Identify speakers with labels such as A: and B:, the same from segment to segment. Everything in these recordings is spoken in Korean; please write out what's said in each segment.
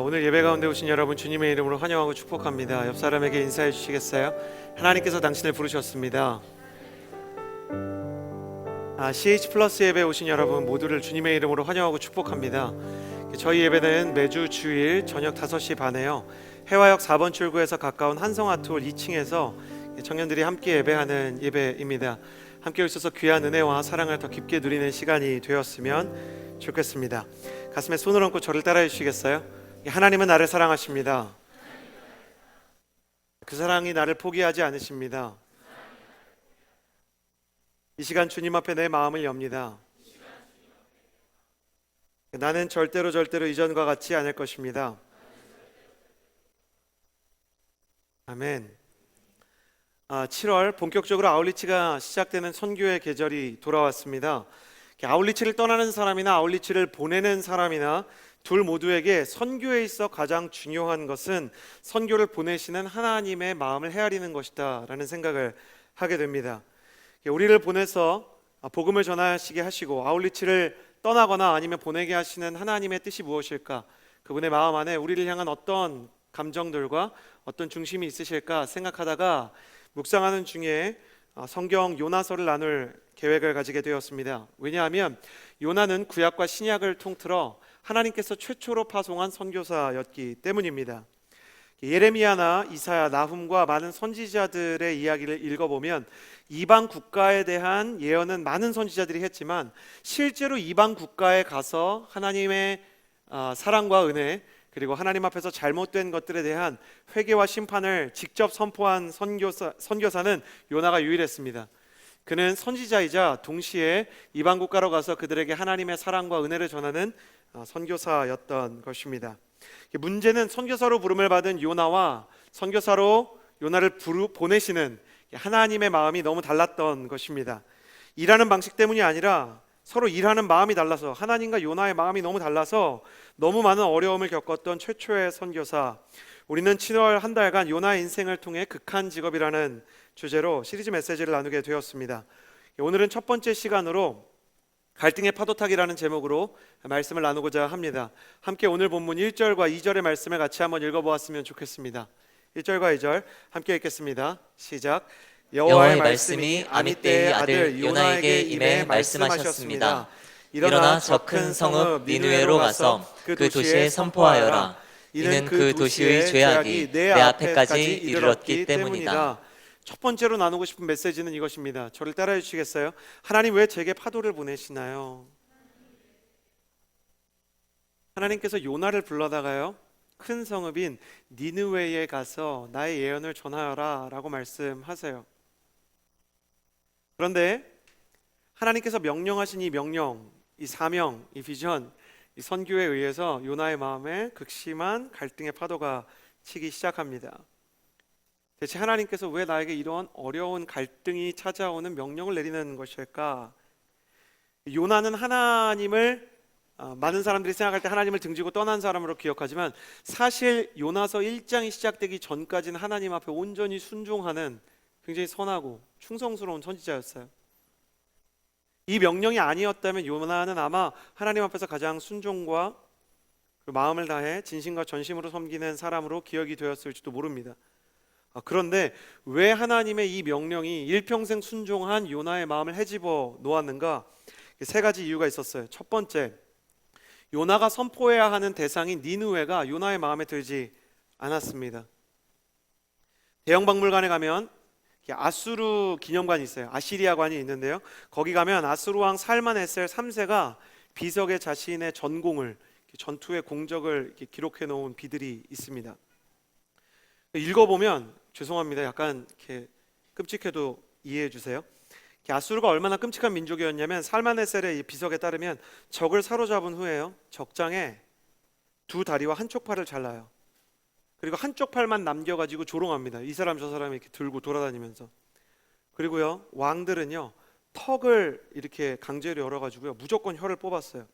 A: 오늘 예배 가운데 오신 여러분 주님의 이름으로 환영하고 축복합니다. 옆 사람에게 인사해 주시겠어요? 하나님께서 당신을 부르셨습니다. CH 플러스 예배 오신 여러분 모두를 주님의 이름으로 환영하고 축복합니다. 저희 예배는 매주 주일 저녁 5시 반에요. 해화역 4번 출구에서 가까운 한성아트홀 2층에서 청년들이 함께 예배하는 예배입니다. 함께 오셔서 귀한 은혜와 사랑을 더 깊게 누리는 시간이 되었으면 좋겠습니다. 가슴에 손을 얹고 저를 따라해 주시겠어요? 하나님은 나를 사랑하십니다. 그 사랑이 나를 포기하지 않으십니다. 이 시간 주님 앞에 내 마음을 엽니다. 나는 절대로 이전과 같지 않을 것입니다. 아멘. 7월 본격적으로 아울리치가 시작되는 선교의 계절이 돌아왔습니다. 아울리치를 떠나는 사람이나 아울리치를 보내는 사람이나 둘 모두에게 선교에 있어 가장 중요한 것은 선교를 보내시는 하나님의 마음을 헤아리는 것이다 라는 생각을 하게 됩니다. 우리를 보내서 복음을 전하시게 하시고 아울리치를 떠나거나 아니면 보내게 하시는 하나님의 뜻이 무엇일까? 그분의 마음 안에 우리를 향한 어떤 감정들과 어떤 중심이 있으실까 생각하다가 묵상하는 중에 성경 요나서를 나눌 계획을 가지게 되었습니다. 왜냐하면 요나는 구약과 신약을 통틀어 하나님께서 최초로 파송한 선교사였기 때문입니다. 예레미야나 이사야, 나훔과 많은 선지자들의 이야기를 읽어보면 이방 국가에 대한 예언은 많은 선지자들이 했지만 실제로 이방 국가에 가서 하나님의 사랑과 은혜 그리고 하나님 앞에서 잘못된 것들에 대한 회개와 심판을 직접 선포한 선교사는 요나가 유일했습니다. 그는 선지자이자 동시에 이방 국가로 가서 그들에게 하나님의 사랑과 은혜를 전하는 선교사였던 것입니다. 문제는 선교사로 부름을 받은 요나와 선교사로 요나를 보내시는 하나님의 마음이 너무 달랐던 것입니다. 일하는 방식 때문이 아니라 서로 일하는 마음이 달라서 하나님과 요나의 마음이 너무 달라서 너무 많은 어려움을 겪었던 최초의 선교사. 우리는 7월 한 달간 요나의 인생을 통해 극한 직업이라는 주제로 시리즈 메시지를 나누게 되었습니다. 오늘은 첫 번째 시간으로 갈등의 파도타기라는 제목으로 말씀을 나누고자 합니다. 함께 오늘 본문 1절과 2절의 말씀을 같이 한번 읽어보았으면 좋겠습니다. 1절과 2절 함께 읽겠습니다. 시작.
B: 여호와의 말씀이 아미떼의 아들 요나에게 임해 말씀하셨습니다. 일어나 저 큰 성읍 니느웨로 가서 그 도시에 선포하여라. 이는 그 도시의 죄악이 내 앞에까지 이르렀기 때문이다.
A: 첫 번째로 나누고 싶은 메시지는 이것입니다. 저를 따라해 주시겠어요? 하나님 왜 제게 파도를 보내시나요? 하나님께서 요나를 불러다가요 큰 성읍인 니느웨에 가서 나의 예언을 전하여라 라고 말씀하세요. 그런데 하나님께서 명령하신 이 명령, 이 사명, 이 비전, 이 선교에 의해서 요나의 마음에 극심한 갈등의 파도가 치기 시작합니다. 대체 하나님께서 왜 나에게 이런 어려운 갈등이 찾아오는 명령을 내리는 것일까? 요나는 하나님을 많은 사람들이 생각할 때 하나님을 등지고 떠난 사람으로 기억하지만 사실 요나서 1장이 시작되기 전까지는 하나님 앞에 온전히 순종하는 굉장히 선하고 충성스러운 선지자였어요. 이 명령이 아니었다면 요나는 아마 하나님 앞에서 가장 순종과 마음을 다해 진심과 전심으로 섬기는 사람으로 기억이 되었을지도 모릅니다. 그런데 왜 하나님의 이 명령이 일평생 순종한 요나의 마음을 헤집어 놓았는가? 세 가지 이유가 있었어요. 첫 번째, 요나가 선포해야 하는 대상인 니느웨가 요나의 마음에 들지 않았습니다. 대형 박물관에 가면 아수르 기념관이 있어요. 아시리아관이 있는데요. 거기 가면 아수르 왕 살만에셀 3세가 비석에 자신의 전공을, 전투의 공적을 기록해 놓은 비들이 있습니다. 읽어보면 죄송합니다. 약간 이렇게 끔찍해도 이해해 주세요. 아수르가 얼마나 끔찍한 민족이었냐면 살마네셀의 비석에 따르면 적을 사로잡은 후에요 적장에 두 다리와 한쪽 팔을 잘라요. 그리고 한쪽 팔만 남겨가지고 조롱합니다. 이 사람 저 사람이 이렇게 들고 돌아다니면서. 그리고요 왕들은요 턱을 이렇게 강제로 열어가지고요 무조건 혀를 뽑았어요.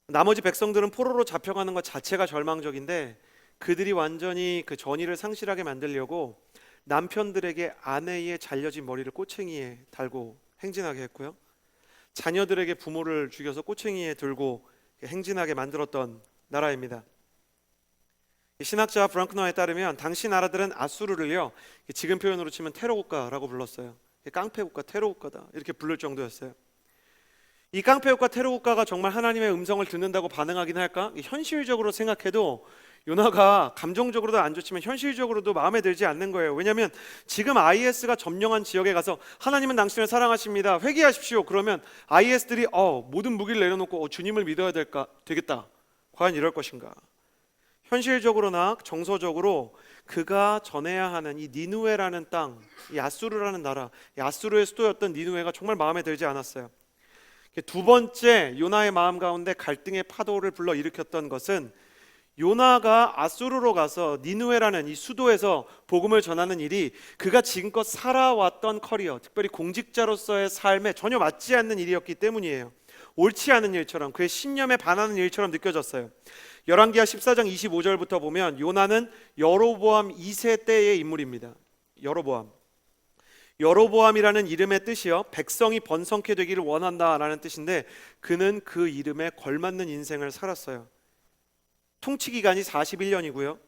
A: 나머지 백성들은 포로로 잡혀가는 것 자체가 절망적인데 그들이 완전히 그 전의를 상실하게 만들려고 남편들에게 아내의 잘려진 머리를 꼬챙이에 달고 행진하게 했고요 자녀들에게 부모를 죽여서 꼬챙이에 들고 행진하게 만들었던 나라입니다. 신학자 브랑크너에 따르면 당시 나라들은 아수르를요, 지금 표현으로 치면 테러 국가라고 불렀어요. 깡패 국가, 테러 국가다 이렇게 부를 정도였어요. 이 깡패 국가, 테러 국가가 정말 하나님의 음성을 듣는다고 반응하긴 할까? 현실적으로 생각해도 요나가 감정적으로도 안 좋지만 현실적으로도 마음에 들지 않는 거예요. 왜냐하면 지금 IS가 점령한 지역에 가서 하나님은 당신을 사랑하십니다, 회개하십시오, 그러면 IS들이 모든 무기를 내려놓고 주님을 믿어야 되겠다, 과연 이럴 것인가? 현실적으로나 정서적으로 그가 전해야 하는 이 니누에라는 땅, 이 아수르라는 나라, 이 아수르의 수도였던 니누에가 정말 마음에 들지 않았어요. 두 번째 요나의 마음 가운데 갈등의 파도를 불러일으켰던 것은 요나가 아수르로 가서 니누에라는 이 수도에서 복음을 전하는 일이 그가 지금껏 살아왔던 커리어, 특별히 공직자로서의 삶에 전혀 맞지 않는 일이었기 때문이에요. 옳지 않은 일처럼, 그의 신념에 반하는 일처럼 느껴졌어요. 열왕기하 14장 25절부터 보면 요나는 여로보암 2세 때의 인물입니다. 여로보암이라는 이름의 뜻이요, 백성이 번성케 되기를 원한다라는 뜻인데 그는 그 이름에 걸맞는 인생을 살았어요. 통치 기간이 41년이고요.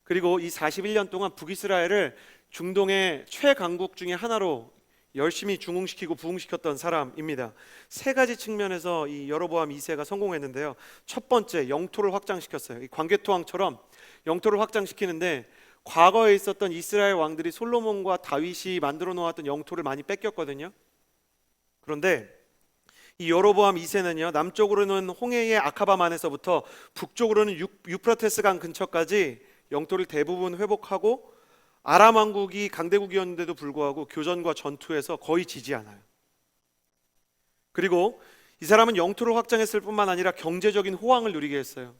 A: 그리고 이 41년 동안 북이스라엘을 중동의 최강국 중에 하나로 열심히 중흥시키고 부흥시켰던 사람입니다. 세 가지 측면에서 이 여로보암 2세가 성공했는데요. 첫 번째, 영토를 확장시켰어요. 이 광개토왕처럼 영토를 확장시키는데 과거에 있었던 이스라엘 왕들이 솔로몬과 다윗이 만들어 놓았던 영토를 많이 뺏겼거든요. 그런데 이 여로보암 2세는요, 남쪽으로는 홍해의 아카바만에서부터 북쪽으로는 유프라테스 강 근처까지 영토를 대부분 회복하고 아람 왕국이 강대국이었는데도 불구하고 교전과 전투에서 거의 지지 않아요. 그리고 이 사람은 영토를 확장했을 뿐만 아니라 경제적인 호황을 누리게 했어요.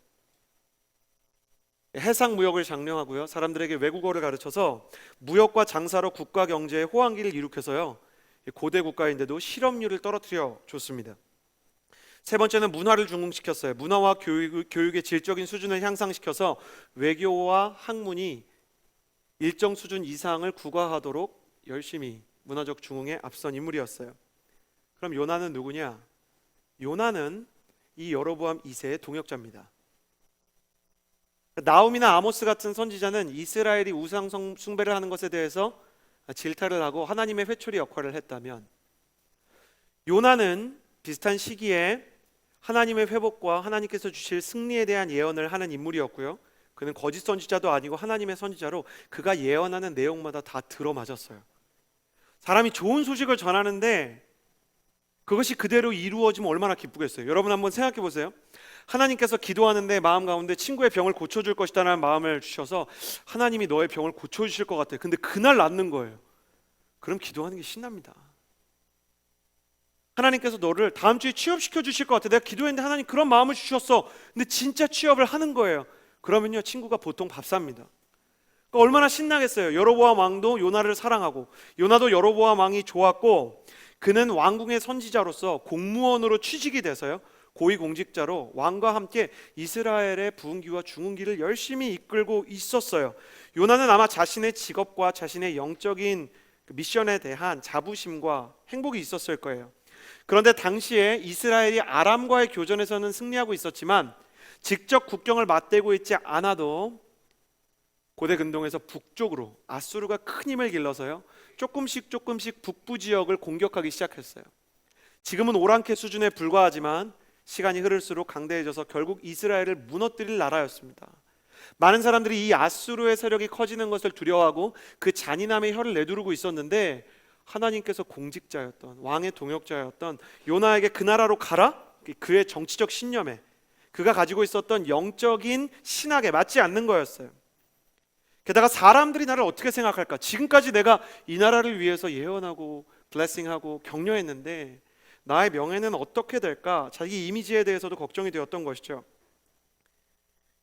A: 해상 무역을 장려하고요, 사람들에게 외국어를 가르쳐서 무역과 장사로 국가 경제의 호황기를 일으켜서요, 고대 국가인데도 실업률을 떨어뜨려 줬습니다. 세 번째는 문화를 중흥시켰어요. 문화와 교육의 질적인 수준을 향상시켜서 외교와 학문이 일정 수준 이상을 구가하도록 열심히 문화적 중흥에 앞선 인물이었어요. 그럼 요나는 누구냐? 요나는 이 여로보암 2세의 동역자입니다. 나홈이나 아모스 같은 선지자는 이스라엘이 우상 숭배를 하는 것에 대해서 질타를 하고 하나님의 회초리 역할을 했다면, 요나는 비슷한 시기에 하나님의 회복과 하나님께서 주실 승리에 대한 예언을 하는 인물이었고요, 그는 거짓 선지자도 아니고 하나님의 선지자로 그가 예언하는 내용마다 다 들어맞았어요. 사람이 좋은 소식을 전하는데 그것이 그대로 이루어지면 얼마나 기쁘겠어요. 여러분 한번 생각해 보세요. 하나님께서 기도하는데 마음 가운데 친구의 병을 고쳐줄 것이다라는 마음을 주셔서 하나님이 너의 병을 고쳐주실 것 같아요. 근데 그날 낫는 거예요. 그럼 기도하는 게 신납니다. 하나님께서 너를 다음 주에 취업시켜 주실 것 같아. 내가 기도했는데 하나님 그런 마음을 주셨어. 근데 진짜 취업을 하는 거예요. 그러면요, 친구가 보통 밥 삽니다. 그러니까 얼마나 신나겠어요. 여로보암 왕도 요나를 사랑하고 요나도 여로보암 왕이 좋았고, 그는 왕궁의 선지자로서 공무원으로 취직이 돼서요, 고위공직자로 왕과 함께 이스라엘의 부흥기와 중흥기를 열심히 이끌고 있었어요. 요나는 아마 자신의 직업과 자신의 영적인 미션에 대한 자부심과 행복이 있었을 거예요. 그런데 당시에 이스라엘이 아람과의 교전에서는 승리하고 있었지만 직접 국경을 맞대고 있지 않아도 고대 근동에서 북쪽으로 아수르가 큰 힘을 길러서요, 조금씩 북부 지역을 공격하기 시작했어요. 지금은 오랑캐 수준에 불과하지만 시간이 흐를수록 강대해져서 결국 이스라엘을 무너뜨릴 나라였습니다. 많은 사람들이 이 아수르의 세력이 커지는 것을 두려워하고 그 잔인함의 혀를 내두르고 있었는데, 하나님께서 공직자였던 왕의 동역자였던 요나에게 그 나라로 가라? 그의 정치적 신념에, 그가 가지고 있었던 영적인 신학에 맞지 않는 거였어요. 게다가 사람들이 나를 어떻게 생각할까? 지금까지 내가 이 나라를 위해서 예언하고 블레싱하고 격려했는데 나의 명예는 어떻게 될까? 자기 이미지에 대해서도 걱정이 되었던 것이죠.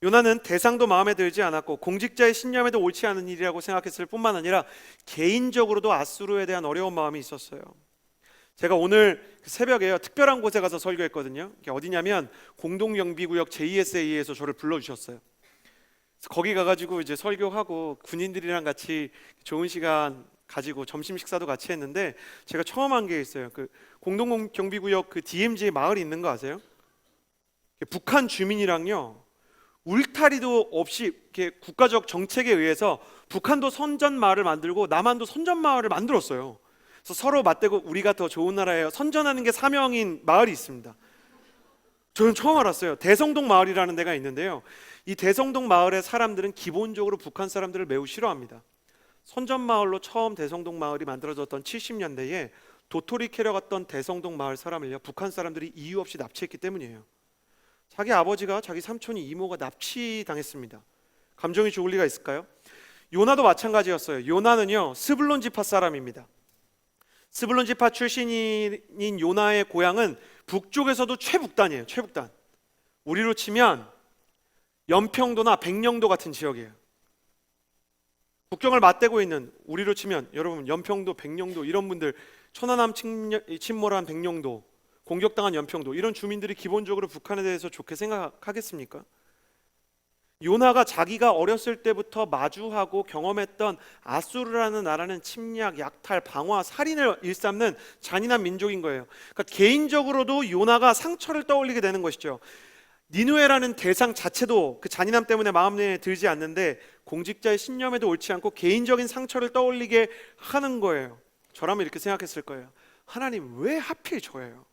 A: 요나는 대상도 마음에 들지 않았고 공직자의 신념에도 옳지 않은 일이라고 생각했을 뿐만 아니라 개인적으로도 아수르에 대한 어려운 마음이 있었어요. 제가 오늘 새벽에요, 특별한 곳에 가서 설교했거든요. 어디냐면 공동경비구역 JSA에서 저를 불러주셨어요. 거기 가가지고 이제 설교하고 군인들이랑 같이 좋은 시간 가지고 점심 식사도 같이 했는데, 제가 처음 한 게 있어요. 그 공동경비구역 그 DMZ에 마을이 있는 거 아세요? 북한 주민이랑요 울타리도 없이 이렇게 국가적 정책에 의해서 북한도 선전마을을 만들고 남한도 선전마을을 만들었어요. 그래서 서로 맞대고 우리가 더 좋은 나라예요. 선전하는 게 사명인 마을이 있습니다. 저는 처음 알았어요. 대성동 마을이라는 데가 있는데요. 이 대성동 마을의 사람들은 기본적으로 북한 사람들을 매우 싫어합니다. 선전마을로 처음 대성동 마을이 만들어졌던 70년대에 도토리 캐러 갔던 대성동 마을 사람을요, 북한 사람들이 이유 없이 납치했기 때문이에요. 자기 아버지가, 자기 삼촌이, 이모가 납치당했습니다. 감정이 좋을 리가 있을까요? 요나도 마찬가지였어요. 요나는요, 스불론 지파 사람입니다. 스불론 지파 출신인 요나의 고향은 북쪽에서도 최북단이에요. 최북단. 우리로 치면 연평도나 백령도 같은 지역이에요. 국경을 맞대고 있는, 우리로 치면 여러분 연평도, 백령도 이런 분들, 천안함 침몰한 백령도, 공격당한 연평도, 이런 주민들이 기본적으로 북한에 대해서 좋게 생각하겠습니까? 요나가 자기가 어렸을 때부터 마주하고 경험했던 아수르라는 나라는 침략, 약탈, 방화, 살인을 일삼는 잔인한 민족인 거예요. 그러니까 개인적으로도 요나가 상처를 떠올리게 되는 것이죠. 니누에라는 대상 자체도 그 잔인함 때문에 마음에 들지 않는데 공직자의 신념에도 옳지 않고 개인적인 상처를 떠올리게 하는 거예요. 저라면 이렇게 생각했을 거예요. 하나님, 왜 하필 저예요?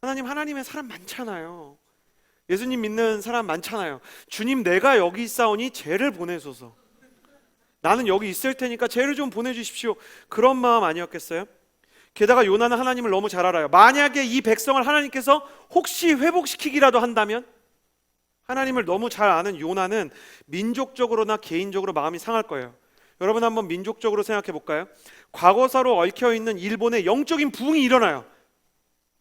A: 하나님의 사람 많잖아요. 예수님 믿는 사람 많잖아요. 주님, 내가 여기 있사오니 죄를 보내소서. 나는 여기 있을 테니까 죄를 좀 보내주십시오. 그런 마음 아니었겠어요? 게다가 요나는 하나님을 너무 잘 알아요. 만약에 이 백성을 하나님께서 혹시 회복시키기라도 한다면, 하나님을 너무 잘 아는 요나는 민족적으로나 개인적으로 마음이 상할 거예요. 여러분, 한번 민족적으로 생각해 볼까요? 과거사로 얽혀있는 일본의 영적인 부흥이 일어나요.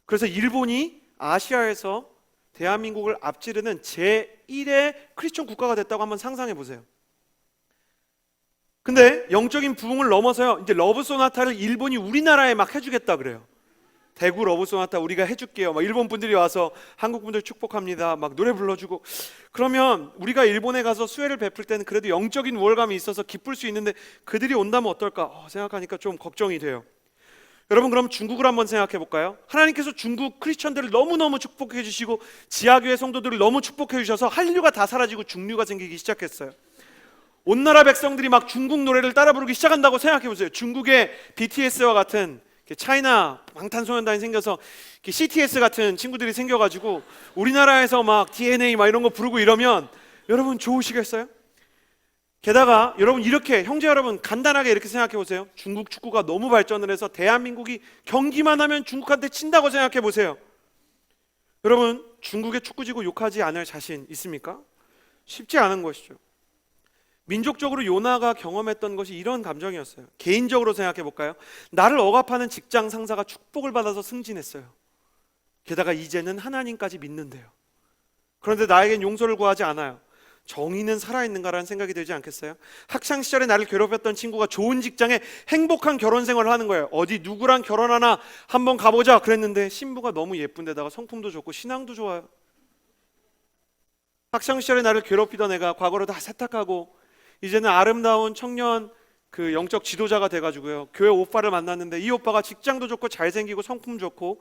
A: 그래서 일본이 아시아에서 대한민국을 앞지르는 제1의 크리스천 국가가 됐다고 한번 상상해 보세요. 근데 영적인 부흥을 넘어서요, 이제 러브 소나타를 일본이 우리나라에 막 해주겠다 그래요. 대구 러브 소나타 우리가 해줄게요. 막 일본 분들이 와서 한국 분들 축복합니다. 막 노래 불러주고. 그러면 우리가 일본에 가서 수혜를 베풀 때는 그래도 영적인 우월감이 있어서 기쁠 수 있는데 그들이 온다면 어떨까 생각하니까 좀 걱정이 돼요. 여러분, 그럼 중국을 한번 생각해 볼까요? 하나님께서 중국 크리스천들을 너무너무 축복해 주시고 지하교회 성도들을 너무 축복해 주셔서 한류가 다 사라지고 중류가 생기기 시작했어요. 온 나라 백성들이 막 중국 노래를 따라 부르기 시작한다고 생각해 보세요. 중국의 BTS와 같은 차이나 방탄소년단이 생겨서 CTS 같은 친구들이 생겨가지고 우리나라에서 막 DNA 막 이런 거 부르고 이러면 여러분 좋으시겠어요? 게다가 여러분, 이렇게 형제 여러분 간단하게 이렇게 생각해 보세요. 중국 축구가 너무 발전을 해서 대한민국이 경기만 하면 중국한테 친다고 생각해 보세요. 여러분, 중국의 축구지고 욕하지 않을 자신 있습니까? 쉽지 않은 것이죠. 민족적으로 요나가 경험했던 것이 이런 감정이었어요. 개인적으로 생각해 볼까요? 나를 억압하는 직장 상사가 축복을 받아서 승진했어요. 게다가 이제는 하나님까지 믿는데요. 그런데 나에겐 용서를 구하지 않아요. 정의는 살아있는가라는 생각이 들지 않겠어요? 학창시절에 나를 괴롭혔던 친구가 좋은 직장에 행복한 결혼 생활을 하는 거예요. 어디 누구랑 결혼하나 한번 가보자 그랬는데 신부가 너무 예쁜데다가 성품도 좋고 신앙도 좋아요. 학창시절에 나를 괴롭히던 애가 과거로 다 세탁하고 이제는 아름다운 청년 그 영적 지도자가 돼가지고요, 교회 오빠를 만났는데 이 오빠가 직장도 좋고 잘생기고 성품 좋고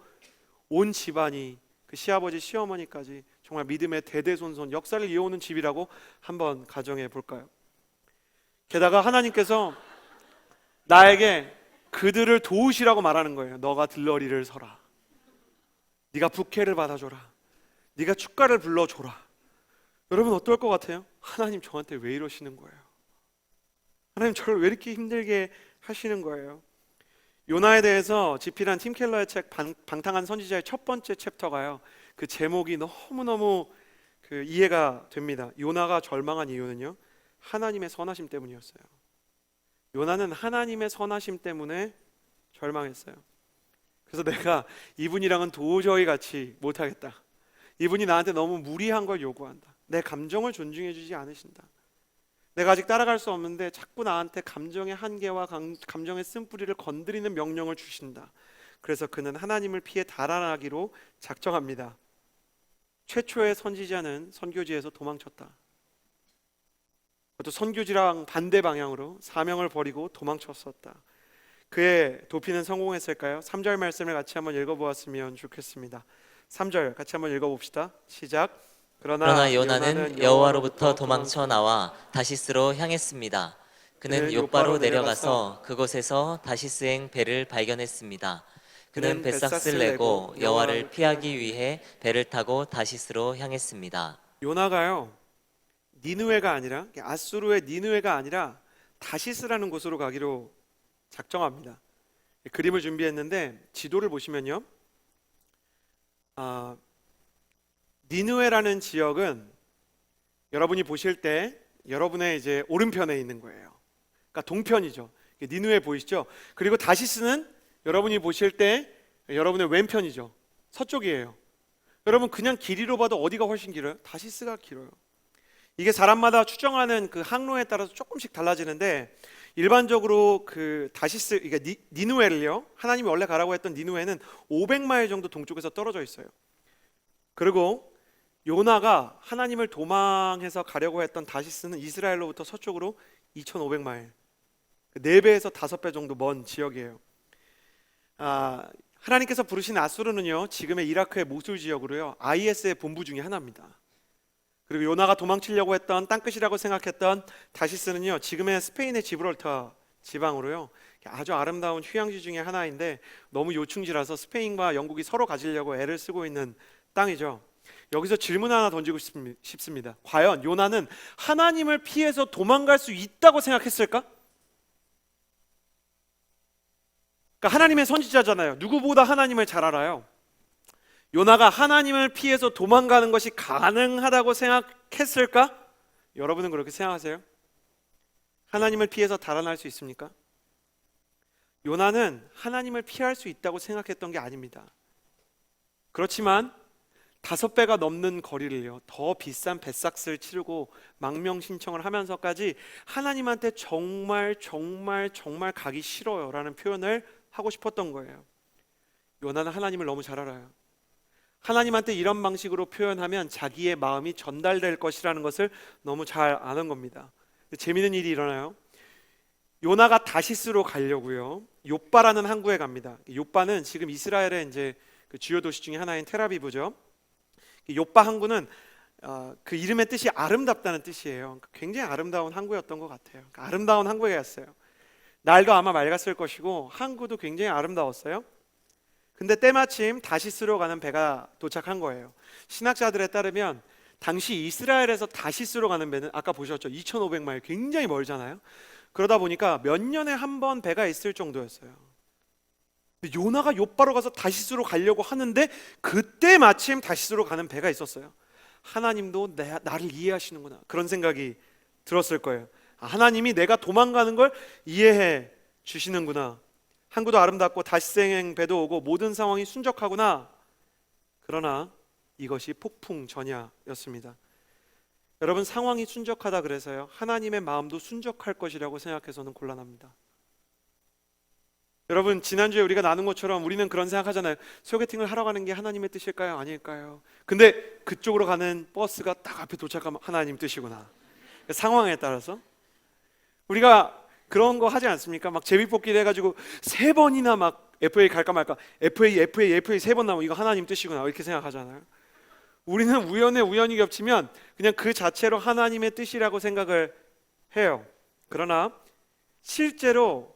A: 온 집안이, 그 시아버지 시어머니까지 정말 믿음의 대대손손 역사를 이어오는 집이라고 한번 가정해 볼까요? 게다가 하나님께서 나에게 그들을 도우시라고 말하는 거예요. 너가 들러리를 서라, 네가 부케를 받아줘라, 네가 축가를 불러줘라. 여러분, 어떨 것 같아요? 하나님 저한테 왜 이러시는 거예요? 하나님 저를 왜 이렇게 힘들게 하시는 거예요? 요나에 대해서 집필한 팀 켈러의 책 방탕한 선지자의 첫 번째 챕터가요, 그 제목이 너무너무 이해가 됩니다. 요나가 절망한 이유는요, 하나님의 선하심 때문이었어요. 요나는 하나님의 선하심 때문에 절망했어요. 그래서 내가 이분이랑은 도저히 같이 못하겠다, 이분이 나한테 너무 무리한 걸 요구한다, 내 감정을 존중해 주지 않으신다, 내가 아직 따라갈 수 없는데 자꾸 나한테 감정의 한계와 감정의 쓴뿌리를 건드리는 명령을 주신다. 그래서 그는 하나님을 피해 달아나기로 작정합니다. 최초의 선지자는 선교지에서 도망쳤다. 그것도 선교지랑 반대 방향으로 사명을 버리고 도망쳤었다. 그의 도피는 성공했을까요? 3절 말씀을 같이 한번 읽어보았으면 좋겠습니다. 3절 같이 한번 읽어봅시다. 시작.
B: 그러나 요나는 여호와로부터 도망쳐 나와 다시스로 향했습니다. 그는 요바로 내려가서 그곳에서 다시스행 배를 발견했습니다. 그는 뱃삭을 내고 여호와를 피하기 위해 배를 타고 다시스로 향했습니다.
A: 요나가요, 니느웨가 아니라, 아수르의 니느웨가 아니라 다시스라는 곳으로 가기로 작정합니다. 그림을 준비했는데 지도를 보시면요, 니느웨라는 지역은 여러분이 보실 때 여러분의 이제 오른편에 있는 거예요. 그러니까 동편이죠. 니느웨 보이시죠? 그리고 다시스는 여러분이 보실 때 여러분의 왼편이죠. 서쪽이에요. 여러분 그냥 길이로 봐도 어디가 훨씬 길어요? 다시스가 길어요. 이게 사람마다 추정하는 그 항로에 따라서 조금씩 달라지는데, 일반적으로 그 다시스, 그러니까 니느웨를요, 하나님이 원래 가라고 했던 니느웨는 500마일 정도 동쪽에서 떨어져 있어요. 그리고 요나가 하나님을 도망해서 가려고 했던 다시스는 이스라엘로부터 서쪽으로 2500마일, 4배에서 5배 정도 먼 지역이에요. 하나님께서 부르신 아수르는요, 지금의 이라크의 모술 지역으로요, IS의 본부 중에 하나입니다. 그리고 요나가 도망치려고 했던 땅끝이라고 생각했던 다시스는요, 지금의 스페인의 지브롤터 지방으로요, 아주 아름다운 휴양지 중에 하나인데 너무 요충지라서 스페인과 영국이 서로 가지려고 애를 쓰고 있는 땅이죠. 여기서 질문 하나 던지고 싶습니다. 과연 요나는 하나님을 피해서 도망갈 수 있다고 생각했을까? 그러니까 하나님의 선지자잖아요. 누구보다 하나님을 잘 알아요. 요나가 하나님을 피해서 도망가는 것이 가능하다고 생각했을까? 여러분은 그렇게 생각하세요? 하나님을 피해서 달아날 수 있습니까? 요나는 하나님을 피할 수 있다고 생각했던 게 아닙니다. 그렇지만 5배가 넘는 거리를요, 더 비싼 뱃삭스를 치르고 망명 신청을 하면서까지 하나님한테 정말 가기 싫어요 라는 표현을 하고 싶었던 거예요. 요나는 하나님을 너무 잘 알아요. 하나님한테 이런 방식으로 표현하면 자기의 마음이 전달될 것이라는 것을 너무 잘 아는 겁니다. 재미있는 일이 일어나요. 요나가 다시스로 가려고요, 요빠라는 항구에 갑니다. 요빠는 지금 이스라엘의 이제 그 주요 도시 중에 하나인 텔아비브죠. 요빠 항구는 그 이름의 뜻이 아름답다는 뜻이에요. 굉장히 아름다운 항구였던 것 같아요. 아름다운 항구에 갔어요. 날도 아마 맑았을 것이고 항구도 굉장히 아름다웠어요. 근데 때마침 다시스로 가는 배가 도착한 거예요. 신학자들에 따르면 당시 이스라엘에서 다시스로 가는 배는 아까 보셨죠? 2500마일, 굉장히 멀잖아요. 그러다 보니까 몇 년에 한 번 배가 있을 정도였어요. 근데 요나가 요바로 가서 다시스로 가려고 하는데 그때 마침 다시스로 가는 배가 있었어요. 하나님도 나를 이해하시는구나, 그런 생각이 들었을 거예요. 하나님이 내가 도망가는 걸 이해해 주시는구나. 항구도 아름답고 다시스행 배도 오고 모든 상황이 순적하구나. 그러나 이것이 폭풍 전야였습니다. 여러분, 상황이 순적하다 그래서요, 하나님의 마음도 순적할 것이라고 생각해서는 곤란합니다. 여러분, 지난주에 우리가 나눈 것처럼 우리는 그런 생각하잖아요. 소개팅을 하러 가는 게 하나님의 뜻일까요? 아닐까요? 근데 그쪽으로 가는 버스가 딱 앞에 도착하면 하나님 뜻이구나. 상황에 따라서 우리가 그런 거 하지 않습니까? 막 제비뽑기를 해가지고 3번이나 막 FA 갈까 말까, FA 3번 나오면 이거 하나님 뜻이구나, 이렇게 생각하잖아요. 우리는 우연히 겹치면 그냥 그 자체로 하나님의 뜻이라고 생각을 해요. 그러나 실제로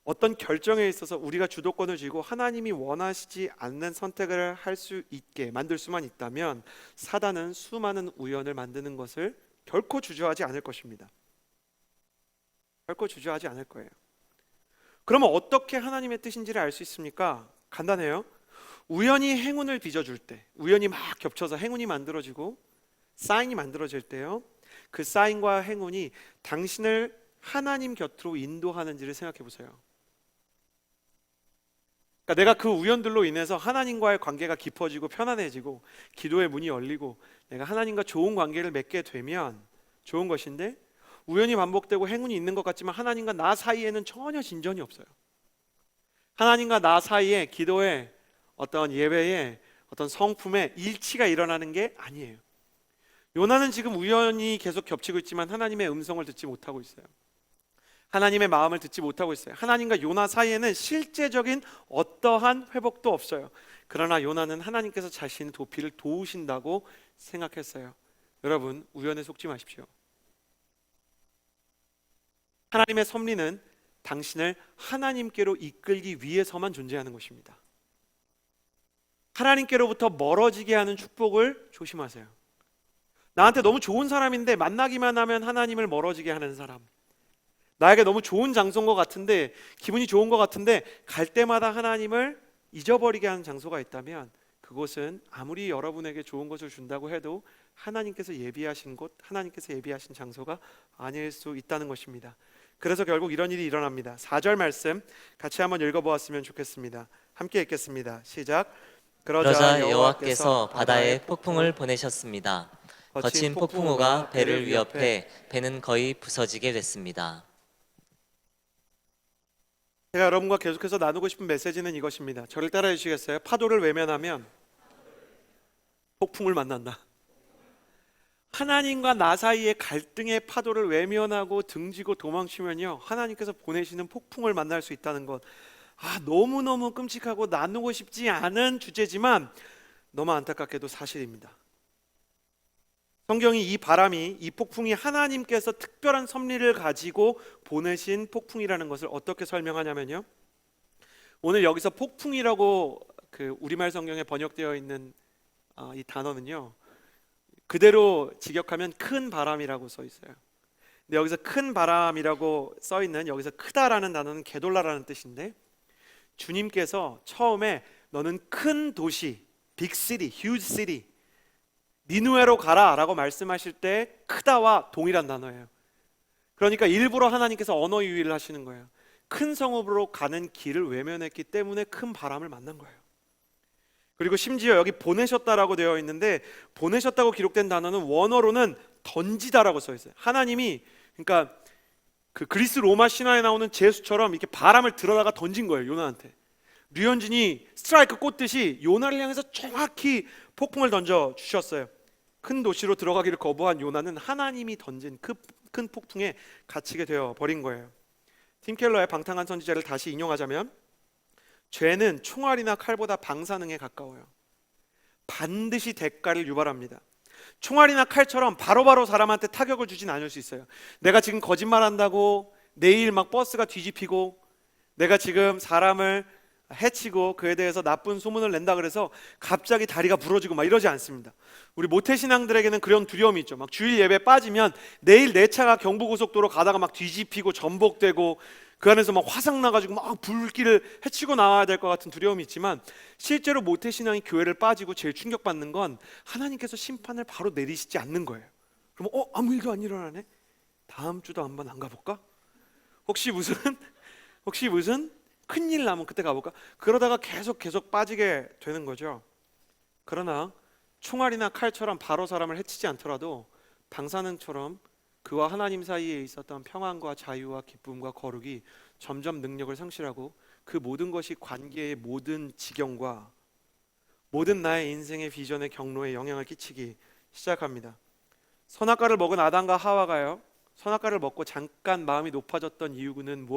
A: 어떤 결정에 있어서 우리가 주도권을 쥐고 하나님이 원하시지 않는 선택을 할 수 있게 만들 수만 있다면 사단은 수많은 우연을 만드는 것을 결코 주저하지 않을 것입니다. 결코 주저하지 않을 거예요. 그러면 어떻게 하나님의 뜻인지를 알 수 있습니까? 간단해요. 우연히 행운을 빚어줄 때, 우연히 막 겹쳐서 행운이 만들어지고 사인이 만들어질 때요, 그 사인과 행운이 당신을 하나님 곁으로 인도하는지를 생각해 보세요. 그러니까 내가 그 우연들로 인해서 하나님과의 관계가 깊어지고 편안해지고 기도의 문이 열리고 내가 하나님과 좋은 관계를 맺게 되면 좋은 것인데, 우연히 반복되고 행운이 있는 것 같지만 하나님과 나 사이에는 전혀 진전이 없어요. 하나님과 나 사이에 기도에, 어떤 예배에, 어떤 성품에 일치가 일어나는 게 아니에요. 요나는 지금 우연히 계속 겹치고 있지만 하나님의 음성을 듣지 못하고 있어요. 하나님의 마음을 듣지 못하고 있어요. 하나님과 요나 사이에는 실제적인 어떠한 회복도 없어요. 그러나 요나는 하나님께서 자신의 도피를 도우신다고 생각했어요. 여러분, 우연에 속지 마십시오. 하나님의 섭리는 당신을 하나님께로 이끌기 위해서만 존재하는 것입니다. 하나님께로부터 멀어지게 하는 축복을 조심하세요. 나한테 너무 좋은 사람인데 만나기만 하면 하나님을 멀어지게 하는 사람, 나에게 너무 좋은 장소인 것 같은데, 기분이 좋은 것 같은데 갈 때마다 하나님을 잊어버리게 하는 장소가 있다면 그곳은 아무리 여러분에게 좋은 것을 준다고 해도 하나님께서 예비하신 곳, 하나님께서 예비하신 장소가 아닐 수 있다는 것입니다. 그래서 결국 이런 일이 일어납니다. 4절 말씀 같이 한번 읽어보았으면 좋겠습니다. 함께 읽겠습니다. 시작.
B: 그러자 여호와께서 바다에 폭풍을 보내셨습니다. 거친 폭풍우가 배를 위협해 배는 거의 부서지게 됐습니다.
A: 제가 여러분과 계속해서 나누고 싶은 메시지는 이것입니다. 저를 따라해 주시겠어요? 파도를 외면하면 폭풍을 만난다. 하나님과 나 사이의 갈등의 파도를 외면하고 등지고 도망치면요, 하나님께서 보내시는 폭풍을 만날 수 있다는 것. 너무너무 끔찍하고 나누고 싶지 않은 주제지만 너무 안타깝게도 사실입니다. 성경이 이 바람이, 이 폭풍이 하나님께서 특별한 섭리를 가지고 보내신 폭풍이라는 것을 어떻게 설명하냐면요, 오늘 여기서 폭풍이라고 우리말 성경에 번역되어 있는 이 단어는요, 그대로 직역하면 큰 바람이라고 써 있어요. 근데 여기서 큰 바람이라고 써 있는, 여기서 크다라는 단어는 게돌라라는 뜻인데, 주님께서 처음에 너는 큰 도시, 빅 시티, 휴지 시티, 니누에로 가라 라고 말씀하실 때 크다와 동일한 단어예요. 그러니까 일부러 하나님께서 언어 유희를 하시는 거예요. 큰 성읍으로 가는 길을 외면했기 때문에 큰 바람을 만난 거예요. 그리고 심지어 여기 보내셨다라고 되어 있는데, 보내셨다고 기록된 단어는 원어로는 던지다라고 써 있어요. 하나님이, 그러니까 그 그리스 로마 신화에 나오는 제수처럼 이렇게 바람을 들어다가 던진 거예요, 요나한테. 류현진이 스트라이크 꽂듯이 요나를 향해서 정확히 폭풍을 던져 주셨어요. 큰 도시로 들어가기를 거부한 요나는 하나님이 던진 그 큰 폭풍에 갇히게 되어 버린 거예요. 팀 켈러의 방탕한 선지자를 다시 인용하자면, 죄는 총알이나 칼보다 방사능에 가까워요. 반드시 대가를 유발합니다. 총알이나 칼처럼 바로바로 사람한테 타격을 주진 않을 수 있어요. 내가 지금 거짓말한다고 내일 막 버스가 뒤집히고, 내가 지금 사람을 해치고 그에 대해서 나쁜 소문을 낸다 그래서 갑자기 다리가 부러지고 막 이러지 않습니다. 우리 모태신앙들에게는 그런 두려움이 있죠. 막 주일 예배 빠지면 내일 내 차가 경부고속도로 가다가 막 뒤집히고 전복되고 그 안에서 막 화상 나가지고 막 불길을 해치고 나와야 될 것 같은 두려움이 있지만, 실제로 모태신앙이 교회를 빠지고 제일 충격받는 건 하나님께서 심판을 바로 내리시지 않는 거예요. 그러면 아무 일도 안 일어나네? 다음 주도 한번 안 가볼까? 혹시 무슨 큰일 나면 그때 가볼까? 그러다가 계속 빠지게 되는 거죠. 그러나 총알이나 칼처럼 바로 사람을 해치지 않더라도 방사능처럼 그와 하나님 사이에 있었던 평안과 자유와 기쁨과 거룩이 점점 능력을 상실하고, 그 모든 것이 관계의 모든 지경과 모든 나의 인생의 비전의 경로에 영향을 끼치기 시작합니다. 선악과를 먹은 아담과 하와가요, 선악과를 먹고 잠깐 마음이 높아졌던 이유는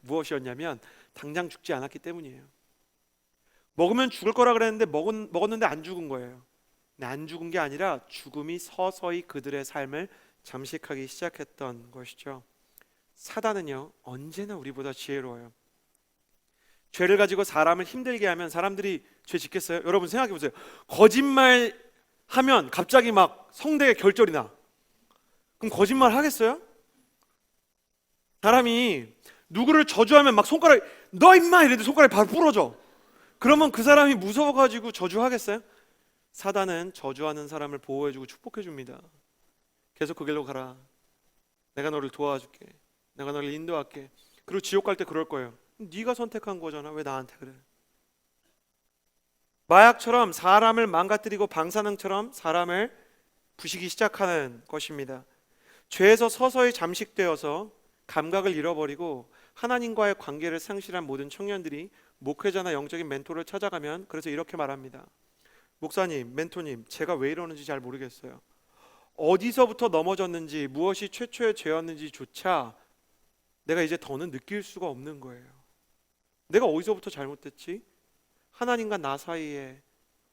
A: 무엇이었냐면 당장 죽지 않았기 때문이에요. 먹으면 죽을 거라 그랬는데 먹었는데 안 죽은 거예요. 근데 안 죽은 게 아니라 죽음이 서서히 그들의 삶을 잠식하기 시작했던 것이죠. 사단은요, 언제나 우리보다 지혜로워요. 죄를 가지고 사람을 힘들게 하면 사람들이 죄 짓겠어요? 여러분 생각해 보세요. 거짓말 하면 갑자기 막 성대에 결절이 나. 그럼 거짓말 하겠어요? 사람이 누구를 저주하면 막 손가락, 너 임마 이랬는데 손가락이 바로 부러져. 그러면 그 사람이 무서워가지고 저주하겠어요? 사단은 저주하는 사람을 보호해주고 축복해줍니다. 계속 그 길로 가라. 내가 너를 도와줄게. 내가 너를 인도할게. 그리고 지옥 갈 때 그럴 거예요. 네가 선택한 거잖아. 왜 나한테 그래? 마약처럼 사람을 망가뜨리고 방사능처럼 사람을 부시기 시작하는 것입니다. 죄에서 서서히 잠식되어서 감각을 잃어버리고 하나님과의 관계를 상실한 모든 청년들이 목회자나 영적인 멘토를 찾아가면, 그래서 이렇게 말합니다. 목사님, 멘토님, 제가 왜 이러는지 잘 모르겠어요. 어디서부터 넘어졌는지, 무엇이 최초의 죄였는지조차 내가 이제 더는 느낄 수가 없는 거예요. 내가 어디서부터 잘못됐지? 하나님과 나 사이에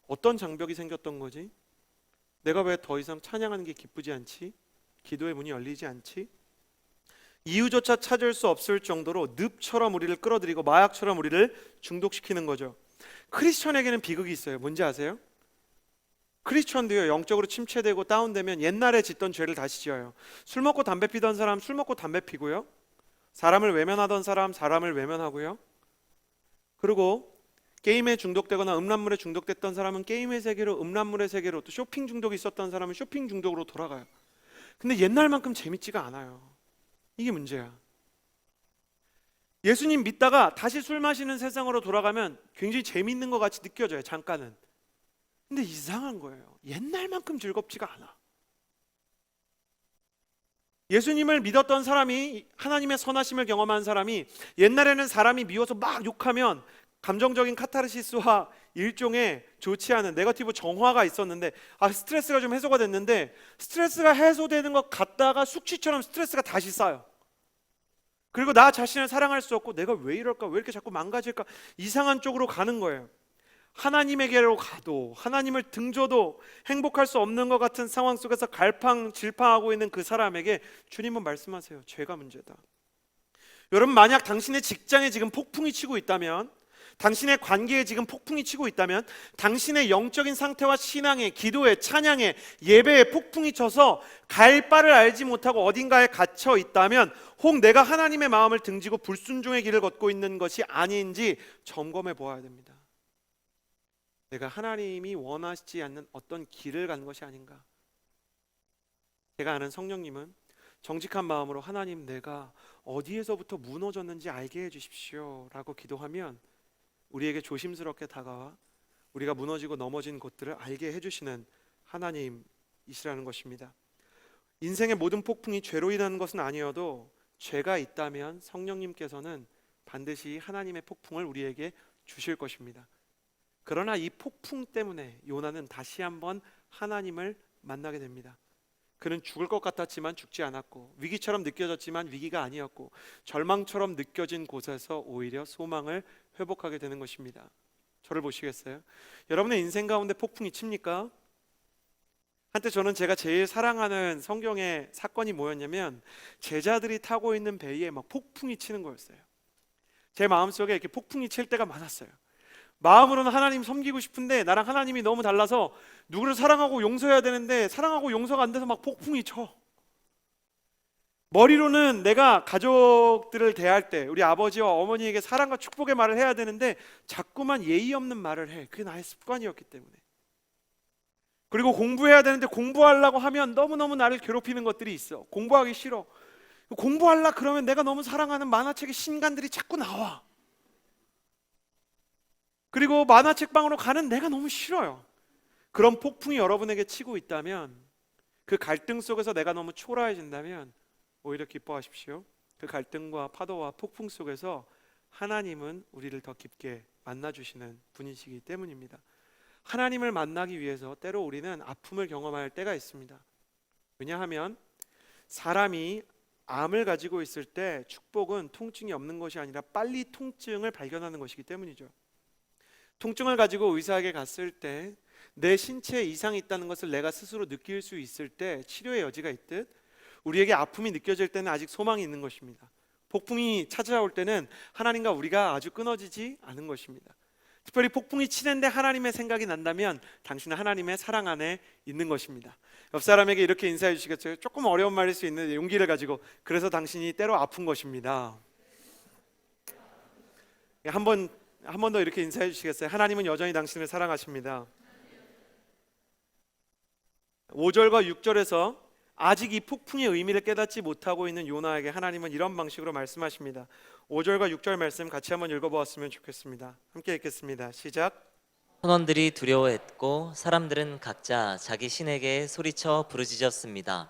A: 어떤 장벽이 생겼던 거지? 내가 왜 더 이상 찬양하는 게 기쁘지 않지? 기도의 문이 열리지 않지? 이유조차 찾을 수 없을 정도로 늪처럼 우리를 끌어들이고 마약처럼 우리를 중독시키는 거죠. 크리스천에게는 비극이 있어요. 뭔지 아세요? 크리스천도요, 영적으로 침체되고 다운되면 옛날에 짓던 죄를 다시 지어요. 술 먹고 담배 피던 사람 술 먹고 담배 피고요, 사람을 외면하던 사람 사람을 외면하고요, 그리고 게임에 중독되거나 음란물에 중독됐던 사람은 게임의 세계로, 음란물의 세계로, 또 쇼핑 중독이 있었던 사람은 쇼핑 중독으로 돌아가요. 근데 옛날만큼 재밌지가 않아요. 이게 문제야. 예수님 믿다가 다시 술 마시는 세상으로 돌아가면 굉장히 재밌는 것 같이 느껴져요, 잠깐은. 근데 이상한 거예요. 옛날만큼 즐겁지가 않아. 예수님을 믿었던 사람이, 하나님의 선하심을 경험한 사람이, 옛날에는 사람이 미워서 막 욕하면 감정적인 카타르시스와 일종의 좋지 않은 네거티브 정화가 있었는데, 스트레스가 좀 해소가 됐는데, 스트레스가 해소되는 것 같다가 숙취처럼 스트레스가 다시 쌓여. 그리고 나 자신을 사랑할 수 없고, 내가 왜 이럴까, 왜 이렇게 자꾸 망가질까, 이상한 쪽으로 가는 거예요. 하나님에게로 가도, 하나님을 등져도 행복할 수 없는 것 같은 상황 속에서 갈팡질팡하고 있는 그 사람에게 주님은 말씀하세요. 죄가 문제다. 여러분, 만약 당신의 직장에 지금 폭풍이 치고 있다면, 당신의 관계에 지금 폭풍이 치고 있다면, 당신의 영적인 상태와 신앙에, 기도에, 찬양에, 예배에 폭풍이 쳐서 갈 바를 알지 못하고 어딘가에 갇혀 있다면, 혹 내가 하나님의 마음을 등지고 불순종의 길을 걷고 있는 것이 아닌지 점검해 보아야 됩니다. 내가 하나님이 원하시지 않는 어떤 길을 간 것이 아닌가. 제가 아는 성령님은 정직한 마음으로 하나님, 내가 어디에서부터 무너졌는지 알게 해주십시오 라고 기도하면 우리에게 조심스럽게 다가와 우리가 무너지고 넘어진 곳들을 알게 해주시는 하나님이시라는 것입니다. 인생의 모든 폭풍이 죄로 인한 것은 아니어도 죄가 있다면 성령님께서는 반드시 하나님의 폭풍을 우리에게 주실 것입니다. 그러나 이 폭풍 때문에 요나는 다시 한번 하나님을 만나게 됩니다. 그는 죽을 것 같았지만 죽지 않았고, 위기처럼 느껴졌지만 위기가 아니었고, 절망처럼 느껴진 곳에서 오히려 소망을 회복하게 되는 것입니다. 저를 보시겠어요? 여러분의 인생 가운데 폭풍이 칩니까? 한때 저는 제가 제일 사랑하는 성경의 사건이 뭐였냐면, 제자들이 타고 있는 배에 막 폭풍이 치는 거였어요. 제 마음속에 이렇게 폭풍이 칠 때가 많았어요. 마음으로는 하나님 섬기고 싶은데 나랑 하나님이 너무 달라서 누구를 사랑하고 용서해야 되는데 사랑하고 용서가 안 돼서 막 폭풍이 쳐. 머리로는 내가 가족들을 대할 때 우리 아버지와 어머니에게 사랑과 축복의 말을 해야 되는데 자꾸만 예의 없는 말을 해. 그게 나의 습관이었기 때문에. 그리고 공부해야 되는데 공부하려고 하면 너무너무 나를 괴롭히는 것들이 있어. 공부하기 싫어. 공부하려 그러면 내가 너무 사랑하는 만화책의 신간들이 자꾸 나와. 그리고 만화책방으로 가는 내가 너무 싫어요. 그런 폭풍이 여러분에게 치고 있다면, 그 갈등 속에서 내가 너무 초라해진다면 오히려 기뻐하십시오. 그 갈등과 파도와 폭풍 속에서 하나님은 우리를 더 깊게 만나주시는 분이시기 때문입니다. 하나님을 만나기 위해서 때로 우리는 아픔을 경험할 때가 있습니다. 왜냐하면 사람이 암을 가지고 있을 때 축복은 통증이 없는 것이 아니라 빨리 통증을 발견하는 것이기 때문이죠. 통증을 가지고 의사에게 갔을 때 내 신체에 이상이 있다는 것을 내가 스스로 느낄 수 있을 때 치료의 여지가 있듯, 우리에게 아픔이 느껴질 때는 아직 소망이 있는 것입니다. 폭풍이 찾아올 때는 하나님과 우리가 아주 끊어지지 않은 것입니다. 특별히 폭풍이 치는데 하나님의 생각이 난다면 당신은 하나님의 사랑 안에 있는 것입니다. 옆 사람에게 이렇게 인사해 주시겠어요? 조금 어려운 말일 수 있는데 용기를 가지고, 그래서 당신이 때로 아픈 것입니다. 한 번 더 이렇게 인사해 주시겠어요? 하나님은 여전히 당신을 사랑하십니다. 5절과 6절에서 아직 이 폭풍의 의미를 깨닫지 못하고 있는 요나에게 하나님은 이런 방식으로 말씀하십니다. 5절과 6절 말씀 같이 한번 읽어보았으면 좋겠습니다. 함께 읽겠습니다. 시작.
B: 선원들이 두려워했고 사람들은 각자 자기 신에게 소리쳐 부르짖었습니다.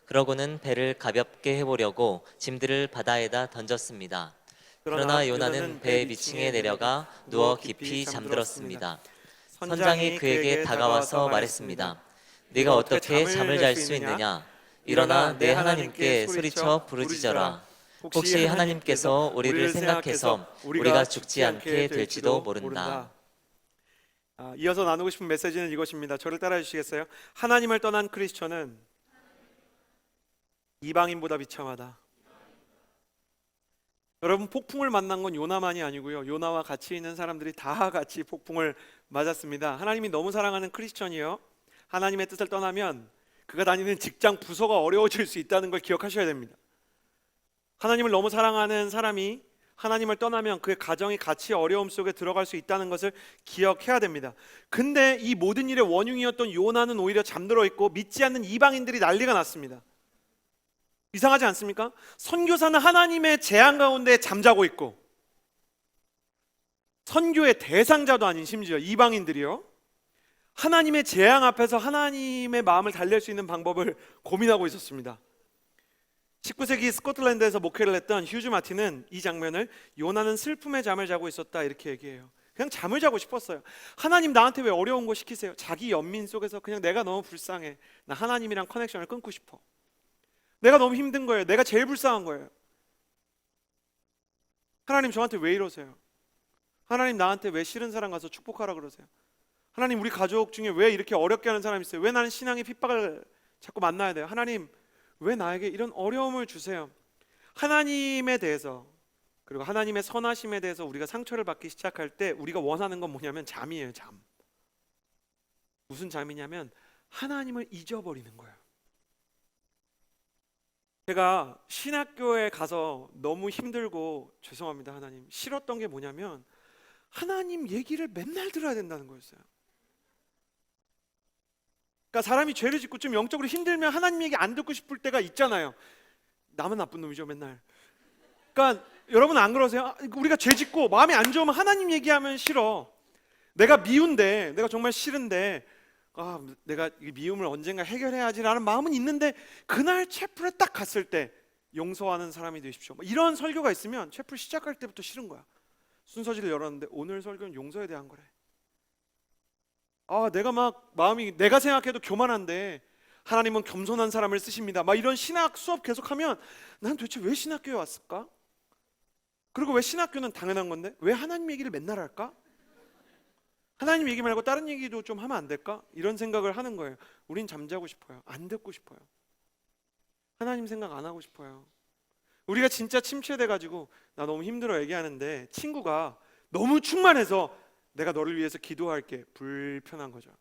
B: 그러고는 배를 가볍게 해보려고 짐들을 바다에다 던졌습니다. 그러나 요나는 배 위층에 내려가 누워 깊이 잠들었습니다. 선장이 그에게 다가와서 말했습니다. 네가 어떻게 잠을 잘 수 있느냐? 일어나 내 하나님께 소리쳐 부르짖어라. 혹시 하나님께서 우리를 생각해서 우리가 죽지 않게 될지도 모른다.
A: 이어서 나누고 싶은 메시지는 이것입니다. 저를 따라해 주시겠어요? 하나님을 떠난 크리스천은 이방인보다 비참하다. 여러분, 폭풍을 만난 건 요나만이 아니고요, 요나와 같이 있는 사람들이 다 같이 폭풍을 맞았습니다. 하나님이 너무 사랑하는 크리스천이요, 하나님의 뜻을 떠나면 그가 다니는 직장 부서가 어려워질 수 있다는 걸 기억하셔야 됩니다. 하나님을 너무 사랑하는 사람이 하나님을 떠나면 그의 가정이 같이 어려움 속에 들어갈 수 있다는 것을 기억해야 됩니다. 근데 이 모든 일의 원흉이었던 요나는 오히려 잠들어 있고 믿지 않는 이방인들이 난리가 났습니다. 이상하지 않습니까? 선교사는 하나님의 재앙 가운데 잠자고 있고, 선교의 대상자도 아닌 심지어 이방인들이요, 하나님의 재앙 앞에서 하나님의 마음을 달랠 수 있는 방법을 고민하고 있었습니다. 19세기 스코틀랜드에서 목회를 했던 휴즈 마틴은 이 장면을 요나는 슬픔의 잠을 자고 있었다 이렇게 얘기해요. 그냥 잠을 자고 싶었어요. 하나님 나한테 왜 어려운 거 시키세요? 자기 연민 속에서 그냥 내가 너무 불쌍해, 나 하나님이랑 커넥션을 끊고 싶어, 내가 너무 힘든 거예요, 내가 제일 불쌍한 거예요, 하나님 저한테 왜 이러세요? 하나님 나한테 왜 싫은 사람 가서 축복하라 그러세요? 하나님 우리 가족 중에 왜 이렇게 어렵게 하는 사람이 있어요? 왜 나는 신앙의 핍박을 자꾸 만나야 돼요? 하나님 왜 나에게 이런 어려움을 주세요? 하나님에 대해서, 그리고 하나님의 선하심에 대해서 우리가 상처를 받기 시작할 때 우리가 원하는 건 뭐냐면 잠이에요. 잠. 무슨 잠이냐면 하나님을 잊어버리는 거예요. 제가 신학교에 가서 너무 힘들고, 죄송합니다 하나님, 싫었던 게 뭐냐면 하나님 얘기를 맨날 들어야 된다는 거였어요. 그러니까 사람이 죄를 짓고 좀 영적으로 힘들면 하나님 얘기 안 듣고 싶을 때가 있잖아요. 남은 나쁜 놈이죠 맨날. 그러니까 여러분 안 그러세요? 우리가 죄 짓고 마음이 안 좋으면 하나님 얘기하면 싫어. 내가 미운데, 내가 정말 싫은데, 내가 이 미움을 언젠가 해결해야지라는 마음은 있는데 그날 채플에 딱 갔을 때 용서하는 사람이 되십시오, 이런 설교가 있으면 채플 시작할 때부터 싫은 거야. 순서지를 열었는데 오늘 설교는 용서에 대한 거래. 내가 막 마음이, 내가 생각해도 교만한데 하나님은 겸손한 사람을 쓰십니다, 이런 신학 수업 계속하면 난 도대체 왜 신학교에 왔을까? 그리고 왜 신학교는 당연한 건데 왜 하나님 얘기를 맨날 할까? 하나님 얘기 말고 다른 얘기도 좀 하면 안 될까? 이런 생각을 하는 거예요. 우린 잠자고 싶어요. 안 듣고 싶어요. 하나님 생각 안 하고 싶어요. 우리가 진짜 침체돼가지고 나 너무 힘들어 얘기하는데 친구가 너무 충만해서 내가 너를 위해서 기도할게, 불편한 거죠.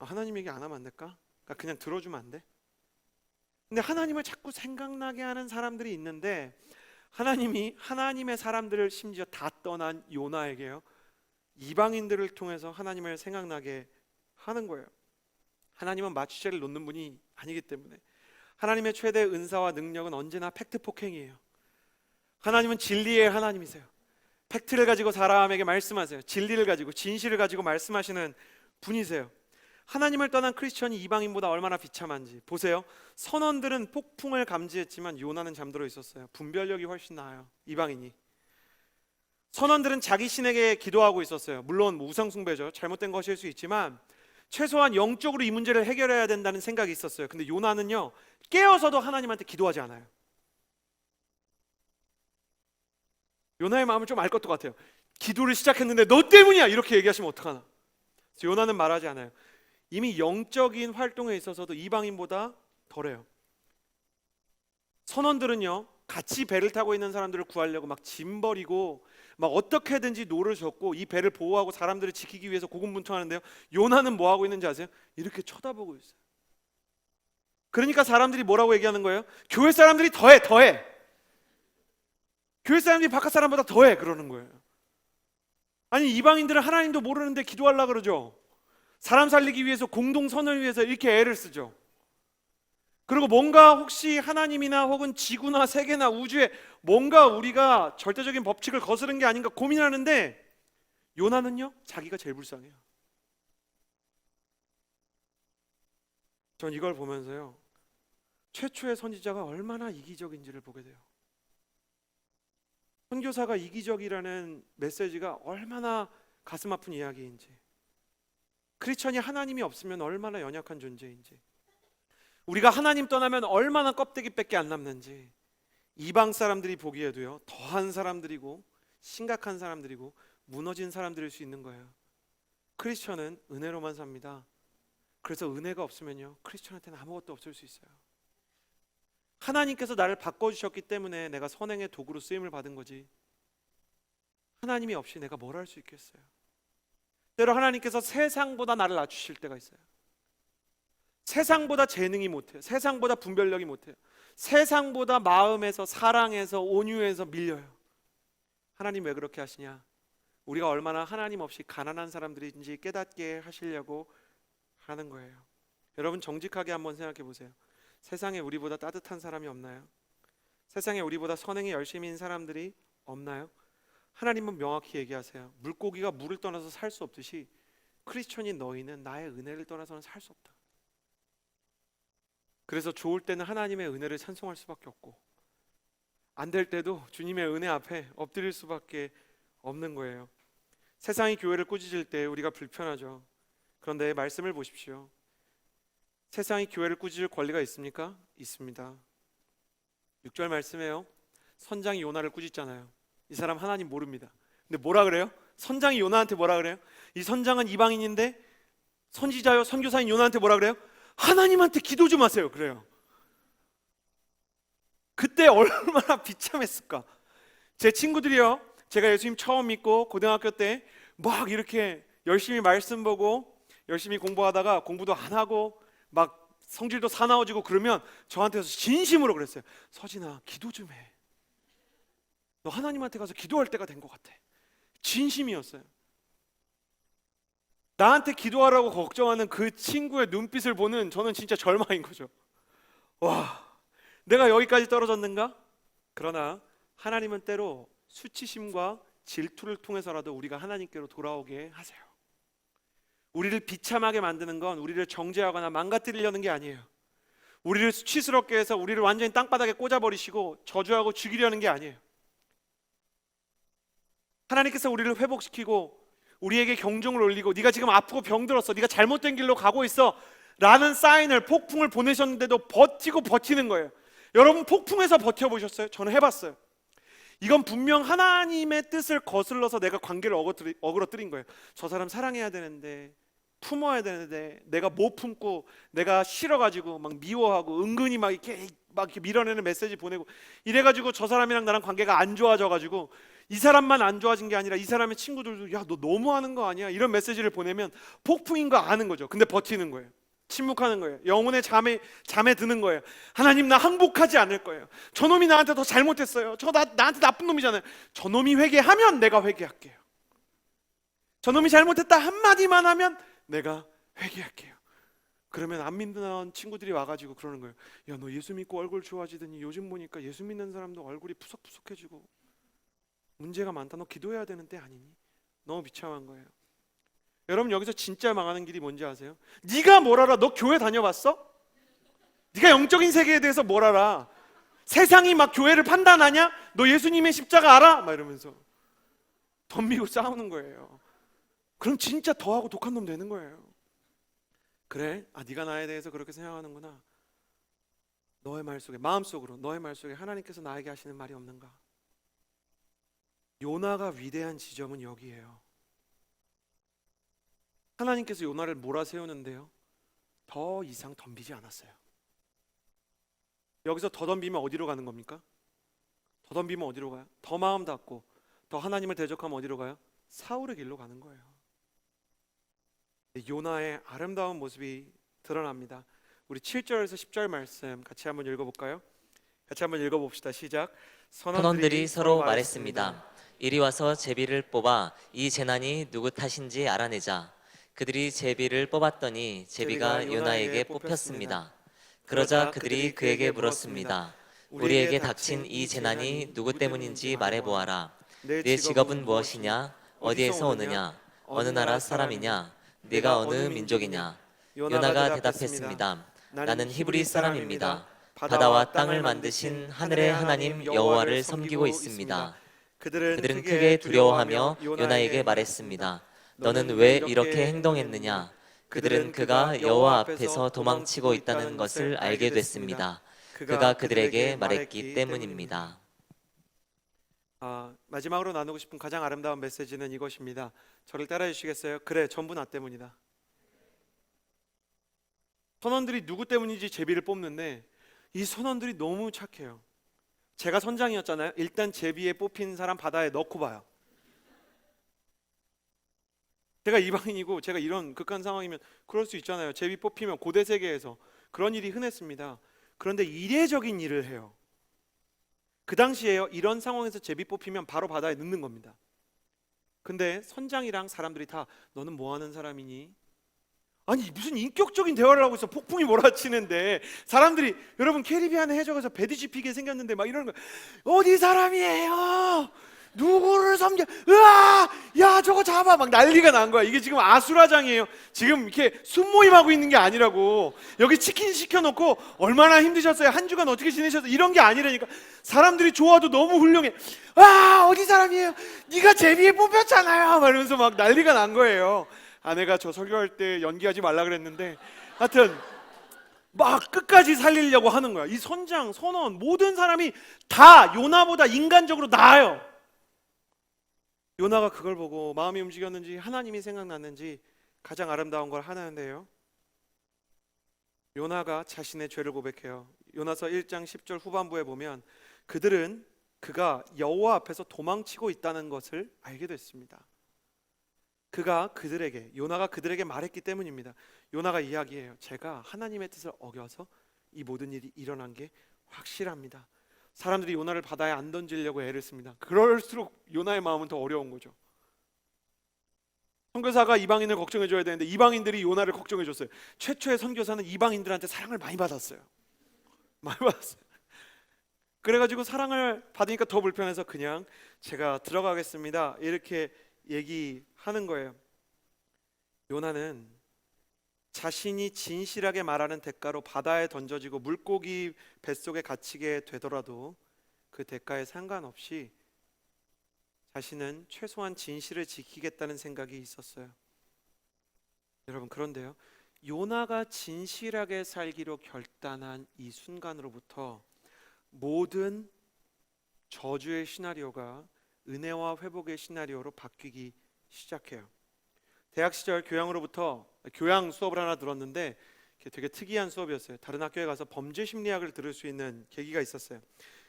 A: 하나님 얘기 안 하면 안 될까? 그냥 들어주면 안 돼? 근데 하나님을 자꾸 생각나게 하는 사람들이 있는데, 하나님이 하나님의 사람들을 심지어 다 떠난 요나에게요, 이방인들을 통해서 하나님을 생각나게 하는 거예요. 하나님은 마취제를 놓는 분이 아니기 때문에. 하나님의 최대 은사와 능력은 언제나 팩트 폭행이에요. 하나님은 진리의 하나님이세요. 팩트를 가지고 사람에게 말씀하세요. 진리를 가지고, 진실을 가지고 말씀하시는 분이세요. 하나님을 떠난 크리스천이 이방인보다 얼마나 비참한지 보세요. 선원들은 폭풍을 감지했지만 요나는 잠들어 있었어요. 분별력이 훨씬 나아요, 이방인이. 선원들은 자기 신에게 기도하고 있었어요. 물론 우상 숭배죠, 잘못된 것일 수 있지만 최소한 영적으로 이 문제를 해결해야 된다는 생각이 있었어요. 근데 요나는요, 깨어서도 하나님한테 기도하지 않아요. 요나의 마음을 좀 알 것도 같아요. 기도를 시작했는데 너 때문이야 이렇게 얘기하시면 어떡하나. 그래서 요나는 말하지 않아요. 이미 영적인 활동에 있어서도 이방인보다 덜해요. 선원들은요, 같이 배를 타고 있는 사람들을 구하려고 막 짐 버리고 막 어떻게든지 노를 젓고 이 배를 보호하고 사람들을 지키기 위해서 고군분투하는데요, 요나는 뭐 하고 있는지 아세요? 이렇게 쳐다보고 있어요. 그러니까 사람들이 뭐라고 얘기하는 거예요? 교회 사람들이 더해. 교회 사람들이 바깥 사람보다 더해 그러는 거예요. 아니, 이방인들은 하나님도 모르는데 기도하려고 그러죠. 사람 살리기 위해서, 공동선을 위해서 이렇게 애를 쓰죠. 그리고 뭔가 혹시 하나님이나 혹은 지구나 세계나 우주에 뭔가 우리가 절대적인 법칙을 거스른 게 아닌가 고민하는데, 요나는요, 자기가 제일 불쌍해요. 전 이걸 보면서요, 최초의 선지자가 얼마나 이기적인지를 보게 돼요. 선교사가 이기적이라는 메시지가 얼마나 가슴 아픈 이야기인지, 크리스천이 하나님이 없으면 얼마나 연약한 존재인지, 우리가 하나님 떠나면 얼마나 껍데기밖에 안 남는지, 이방 사람들이 보기에도요, 더한 사람들이고 심각한 사람들이고 무너진 사람들일 수 있는 거예요. 크리스천은 은혜로만 삽니다. 그래서 은혜가 없으면요, 크리스천한테는 아무것도 없을 수 있어요. 하나님께서 나를 바꿔주셨기 때문에 내가 선행의 도구로 쓰임을 받은 거지, 하나님이 없이 내가 뭘 할 수 있겠어요. 때로 하나님께서 세상보다 나를 낮추실 때가 있어요. 세상보다 재능이 못해요. 세상보다 분별력이 못해요. 세상보다 마음에서, 사랑에서, 온유에서 밀려요. 하나님 왜 그렇게 하시냐? 우리가 얼마나 하나님 없이 가난한 사람들인지 깨닫게 하시려고 하는 거예요. 여러분, 정직하게 한번 생각해 보세요. 세상에 우리보다 따뜻한 사람이 없나요? 세상에 우리보다 선행이 열심인 사람들이 없나요? 하나님은 명확히 얘기하세요. 물고기가 물을 떠나서 살 수 없듯이 크리스천인 너희는 나의 은혜를 떠나서는 살 수 없다. 그래서 좋을 때는 하나님의 은혜를 찬송할 수밖에 없고, 안 될 때도 주님의 은혜 앞에 엎드릴 수밖에 없는 거예요. 세상이 교회를 꾸짖을 때 우리가 불편하죠. 그런데 말씀을 보십시오. 세상이 교회를 꾸짖을 권리가 있습니까? 있습니다. 6절 말씀에요, 선장이 요나를 꾸짖잖아요. 이 사람 하나님 모릅니다. 근데 뭐라 그래요? 선장이 요나한테 뭐라 그래요? 이 선장은 이방인인데 선지자요 선교사인 요나한테 뭐라 그래요? 하나님한테 기도 좀 하세요. 그래요. 그때 얼마나 비참했을까. 제 친구들이요, 제가 예수님 처음 믿고 고등학교 때 막 이렇게 열심히 말씀 보고 열심히 공부하다가 공부도 안 하고 막 성질도 사나워지고 그러면 저한테서 진심으로 그랬어요. 서진아, 기도 좀 해. 너 하나님한테 가서 기도할 때가 된 것 같아. 진심이었어요. 나한테 기도하라고 걱정하는 그 친구의 눈빛을 보는 저는 진짜 절망인 거죠. 와, 내가 여기까지 떨어졌는가? 그러나 하나님은 때로 수치심과 질투를 통해서라도 우리가 하나님께로 돌아오게 하세요. 우리를 비참하게 만드는 건 우리를 정죄하거나 망가뜨리려는 게 아니에요. 우리를 수치스럽게 해서 우리를 완전히 땅바닥에 꽂아버리시고 저주하고 죽이려는 게 아니에요. 하나님께서 우리를 회복시키고 우리에게 경종을 울리고 네가 지금 아프고 병들었어, 네가 잘못된 길로 가고 있어 라는 사인을, 폭풍을 보내셨는데도 버티고 버티는 거예요. 여러분, 폭풍에서 버텨보셨어요? 저는 해봤어요. 이건 분명 하나님의 뜻을 거슬러서 내가 관계를 어그러뜨린 거예요. 저 사람 사랑해야 되는데, 품어야 되는데 내가 못 품고 내가 싫어가지고 막 미워하고 은근히 막 이렇게 밀어내는 메시지 보내고 이래가지고 저 사람이랑 나랑 관계가 안 좋아져가지고 이 사람만 안 좋아진 게 아니라 이 사람의 친구들도 야, 너 너무하는 거 아니야? 이런 메시지를 보내면 폭풍인 거 아는 거죠. 근데 버티는 거예요. 침묵하는 거예요. 영혼의 잠에 드는 거예요. 하나님, 나 항복하지 않을 거예요. 저놈이 나한테 더 잘못했어요. 나한테 나쁜 놈이잖아요. 저놈이 회개하면 내가 회개할게요. 저놈이 잘못했다 한마디만 하면 내가 회개할게요. 그러면 안 믿는 친구들이 와가지고 그러는 거예요. 야, 너 예수 믿고 얼굴 좋아지더니 요즘 보니까 예수 믿는 사람도 얼굴이 푸석푸석해지고 문제가 많다. 너 기도해야 되는 때 아니니? 너무 비참한 거예요. 여러분, 여기서 진짜 망하는 길이 뭔지 아세요? 네가 뭘 알아? 너 교회 다녀봤어? 네가 영적인 세계에 대해서 뭘 알아? 세상이 막 교회를 판단하냐? 너 예수님의 십자가 알아? 막 이러면서 덤비고 싸우는 거예요. 그럼 진짜 더하고 독한 놈 되는 거예요. 그래? 아, 네가 나에 대해서 그렇게 생각하는구나. 너의 말 속에, 마음속으로 너의 말 속에 하나님께서 나에게 하시는 말이 없는가? 요나가 위대한 지점은 여기에요. 하나님께서 요나를 몰아세우는데요, 더 이상 덤비지 않았어요. 여기서 더 덤비면 어디로 가는 겁니까? 더 덤비면 어디로 가요? 더 마음 닫고 더 하나님을 대적하면 어디로 가요? 사울의 길로 가는 거예요. 요나의 아름다운 모습이 드러납니다. 우리 7절에서 10절 말씀 같이 한번 읽어볼까요? 같이 한번 읽어봅시다. 시작.
B: 선원들이 서로 말했습니다. 이리 와서 제비를 뽑아 이 재난이 누구 탓인지 알아내자. 그들이 제비를 뽑았더니 제비가 요나에게 뽑혔습니다. 그러자 그들이 그에게 물었습니다. 우리에게 닥친 이 재난이 누구 때문인지 말해보아라. 내 직업은 무엇이냐? 어디에서 오느냐? 어느 나라 사람이냐? 네가 어느 민족이냐? 요나가 대답했습니다. 나는 히브리 사람입니다. 바다와 땅을 만드신 하늘의 하나님 여호와를 섬기고 있습니다. 그들은 크게 두려워하며 요나에게 말했습니다. 너는 왜 이렇게 행동했느냐? 그들은 그가 여호와 앞에서 도망치고 있다는 것을 알게 됐습니다. 그가 그들에게 말했기 때문입니다.
A: 마지막으로 나누고 싶은 가장 아름다운 메시지는 이것입니다. 저를 따라해 주시겠어요? 그래, 전부 나 때문이다. 선원들이 누구 때문인지 제비를 뽑는데 이 선원들이 너무 착해요. 제가 선장이었잖아요. 일단 제비에 뽑힌 사람 바다에 넣고 봐요. 제가 이방인이고 제가 이런 극한 상황이면 그럴 수 있잖아요. 제비 뽑히면 고대 세계에서 그런 일이 흔했습니다. 그런데 이례적인 일을 해요. 그 당시에요, 이런 상황에서 제비 뽑히면 바로 바다에 넣는 겁니다. 근데 선장이랑 사람들이 다 너는 뭐 하는 사람이니? 아니 무슨 인격적인 대화를 하고 있어. 폭풍이 몰아치는데 사람들이 여러분 캐리비안 해적에서 배드시피게 생겼는데 막 이러는 거야. 어디 사람이에요? 누구를 섬겨? 으아! 야 저거 잡아! 막 난리가 난 거야. 이게 지금 아수라장이에요. 지금 이렇게 순모임하고 있는 게 아니라고. 여기 치킨 시켜놓고 얼마나 힘드셨어요? 한 주간 어떻게 지내셨어요? 이런 게 아니라니까. 사람들이 좋아도 너무 훌륭해. 아 어디 사람이에요? 네가 제비에 뽑혔잖아요. 막 이러면서 막 난리가 난 거예요. 아내가 저 설교할 때 연기하지 말라 그랬는데 하여튼 막 끝까지 살리려고 하는 거야. 이 선장, 선원 모든 사람이 다 요나보다 인간적으로 나아요. 요나가 그걸 보고 마음이 움직였는지 하나님이 생각났는지 가장 아름다운 걸 하나인데요, 요나가 자신의 죄를 고백해요. 요나서 1장 10절 후반부에 보면 그가 여호와 앞에서 도망치고 있다는 것을 알게 됐습니다. 요나가 그들에게 말했기 때문입니다. 요나가 이야기해요. 제가 하나님의 뜻을 어겨서 이 모든 일이 일어난 게 확실합니다. 사람들이 요나를 바다에 안 던지려고 애를 씁니다. 그럴수록 요나의 마음은 더 어려운 거죠. 선교사가 이방인을 걱정해 줘야 되는데 이방인들이 요나를 걱정해 줬어요. 최초의 선교사는 이방인들한테 사랑을 많이 받았어요. 그래가지고 사랑을 받으니까 더 불편해서 그냥 제가 들어가겠습니다 이렇게 얘기하는 거예요. 요나는 자신이 진실하게 말하는 대가로 바다에 던져지고 물고기 뱃속에 갇히게 되더라도 그 대가에 상관없이 자신은 최소한 진실을 지키겠다는 생각이 있었어요. 여러분, 그런데요, 요나가 진실하게 살기로 결단한 이 순간으로부터 모든 저주의 시나리오가 은혜와 회복의 시나리오로 바뀌기 시작해요. 대학 시절 교양 수업을 하나 들었는데 되게 특이한 수업이었어요. 다른 학교에 가서 범죄 심리학을 들을 수 있는 계기가 있었어요.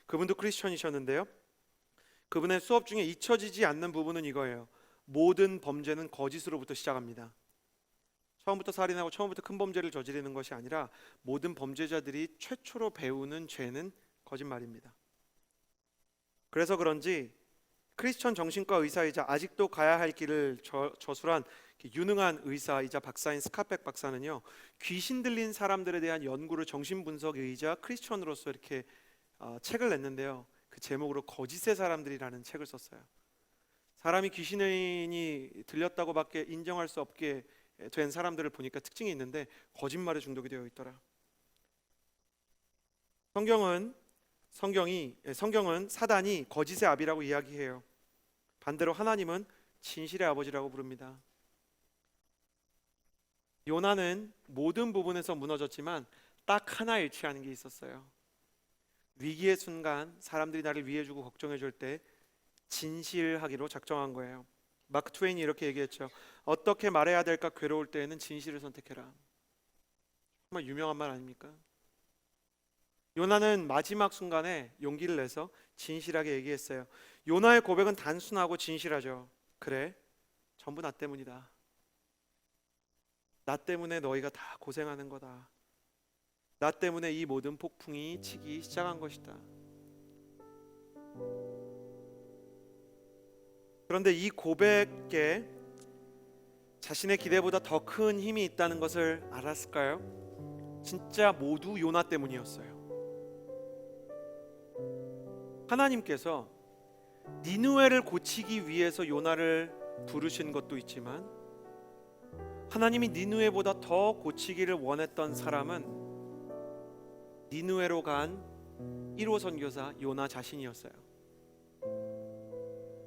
A: 그분도 크리스천이셨는데요, 그분의 수업 중에 잊혀지지 않는 부분은 이거예요. 모든 범죄는 거짓으로부터 시작합니다. 처음부터 살인하고 처음부터 큰 범죄를 저지르는 것이 아니라 모든 범죄자들이 최초로 배우는 죄는 거짓말입니다. 그래서 그런지 크리스천 정신과 의사이자 아직도 가야 할 길을 저술한 유능한 의사이자 박사인 스캇백 박사는요, 귀신 들린 사람들에 대한 연구를 정신분석의이자 크리스천으로서 이렇게 책을 냈는데요, 그 제목으로 거짓의 사람들이라는 책을 썼어요. 사람이 귀신이 들렸다고밖에 인정할 수 없게 된 사람들을 보니까 특징이 있는데 거짓말에 중독이 되어 있더라. 성경은 사단이 거짓의 아비라고 이야기해요. 반대로 하나님은 진실의 아버지라고 부릅니다. 요나는 모든 부분에서 무너졌지만 딱 하나 일치하는 게 있었어요. 위기의 순간 사람들이 나를 위해주고 걱정해줄 때 진실하기로 작정한 거예요. 마크 트웨인이 이렇게 얘기했죠. 어떻게 말해야 될까 괴로울 때에는 진실을 선택해라. 정말 유명한 말 아닙니까? 요나는 마지막 순간에 용기를 내서 진실하게 얘기했어요. 요나의 고백은 단순하고 진실하죠. 그래, 전부 나 때문이다. 나 때문에 너희가 다 고생하는 거다. 나 때문에 이 모든 폭풍이 치기 시작한 것이다. 그런데 이 고백에 자신의 기대보다 더 큰 힘이 있다는 것을 알았을까요? 진짜 모두 요나 때문이었어요. 하나님께서 니느웨를 고치기 위해서 요나를 부르신 것도 있지만 하나님이 니느웨보다 더 고치기를 원했던 사람은 니느웨로 간 1호 선교사 요나 자신이었어요.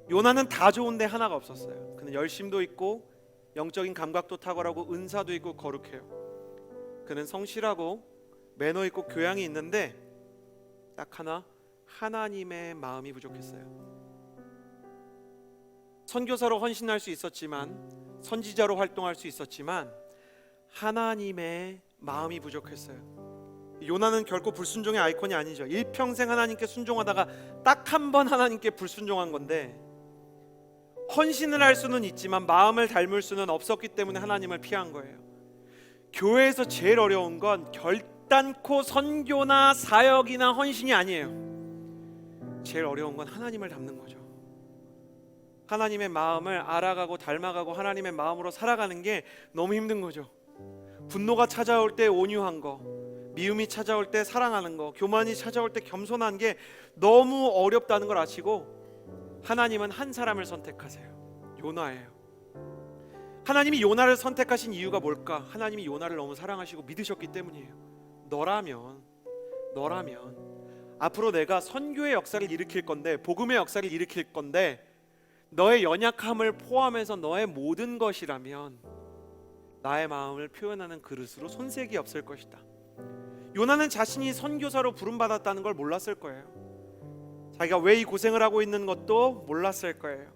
A: 요나는 다 좋은데 하나가 없었어요. 그는 열심도 있고 영적인 감각도 탁월하고 은사도 있고 거룩해요. 그는 성실하고 매너 있고 교양이 있는데 딱 하나, 하나님의 마음이 부족했어요. 선교사로 헌신할 수 있었지만, 선지자로 활동할 수 있었지만 하나님의 마음이 부족했어요. 요나는 결코 불순종의 아이콘이 아니죠. 일평생 하나님께 순종하다가 딱 한 번 하나님께 불순종한 건데, 헌신을 할 수는 있지만 마음을 닮을 수는 없었기 때문에 하나님을 피한 거예요. 교회에서 제일 어려운 건 결단코 선교나 사역이나 헌신이 아니에요. 제일 어려운 건 하나님을 닮는 거죠. 하나님의 마음을 알아가고 닮아가고 하나님의 마음으로 살아가는 게 너무 힘든 거죠. 분노가 찾아올 때 온유한 거, 미움이 찾아올 때 사랑하는 거, 교만이 찾아올 때 겸손한 게 너무 어렵다는 걸 아시고 하나님은 한 사람을 선택하세요. 요나예요. 하나님이 요나를 선택하신 이유가 뭘까? 하나님이 요나를 너무 사랑하시고 믿으셨기 때문이에요. 너라면 앞으로 내가 선교의 역사를 일으킬 건데, 복음의 역사를 일으킬 건데, 너의 연약함을 포함해서 너의 모든 것이라면 나의 마음을 표현하는 그릇으로 손색이 없을 것이다. 요나는 자신이 선교사로 부름받았다는 걸 몰랐을 거예요. 자기가 왜 이 고생을 하고 있는 것도 몰랐을 거예요.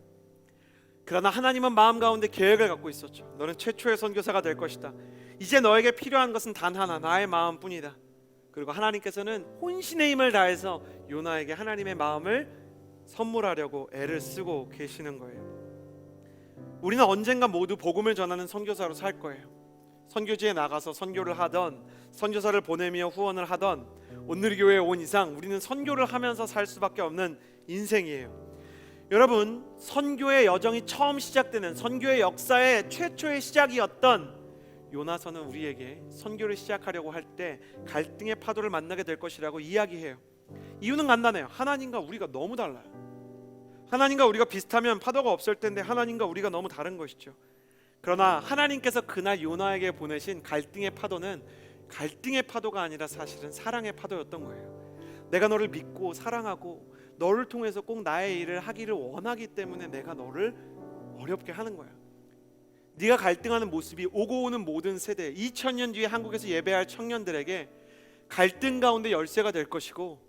A: 그러나 하나님은 마음 가운데 계획을 갖고 있었죠. 너는 최초의 선교사가 될 것이다. 이제 너에게 필요한 것은 단 하나, 나의 마음뿐이다. 그리고 하나님께서는 혼신의 힘을 다해서 요나에게 하나님의 마음을 선물하려고 애를 쓰고 계시는 거예요. 우리는 언젠가 모두 복음을 전하는 선교사로 살 거예요. 선교지에 나가서 선교를 하던, 선교사를 보내며 후원을 하던, 온누리교회에 온 이상 우리는 선교를 하면서 살 수밖에 없는 인생이에요. 여러분, 선교의 여정이 처음 시작되는, 선교의 역사의 최초의 시작이었던 요나서는 우리에게 선교를 시작하려고 할 때 갈등의 파도를 만나게 될 것이라고 이야기해요. 이유는 간단해요. 하나님과 우리가 너무 달라요. 하나님과 우리가 비슷하면 파도가 없을 텐데 하나님과 우리가 너무 다른 것이죠. 그러나 하나님께서 그날 요나에게 보내신 갈등의 파도는 갈등의 파도가 아니라 사실은 사랑의 파도였던 거예요. 내가 너를 믿고 사랑하고 너를 통해서 꼭 나의 일을 하기를 원하기 때문에 내가 너를 어렵게 하는 거야. 네가 갈등하는 모습이 오고 오는 모든 세대, 2000년 뒤에 한국에서 예배할 청년들에게 갈등 가운데 열쇠가 될 것이고,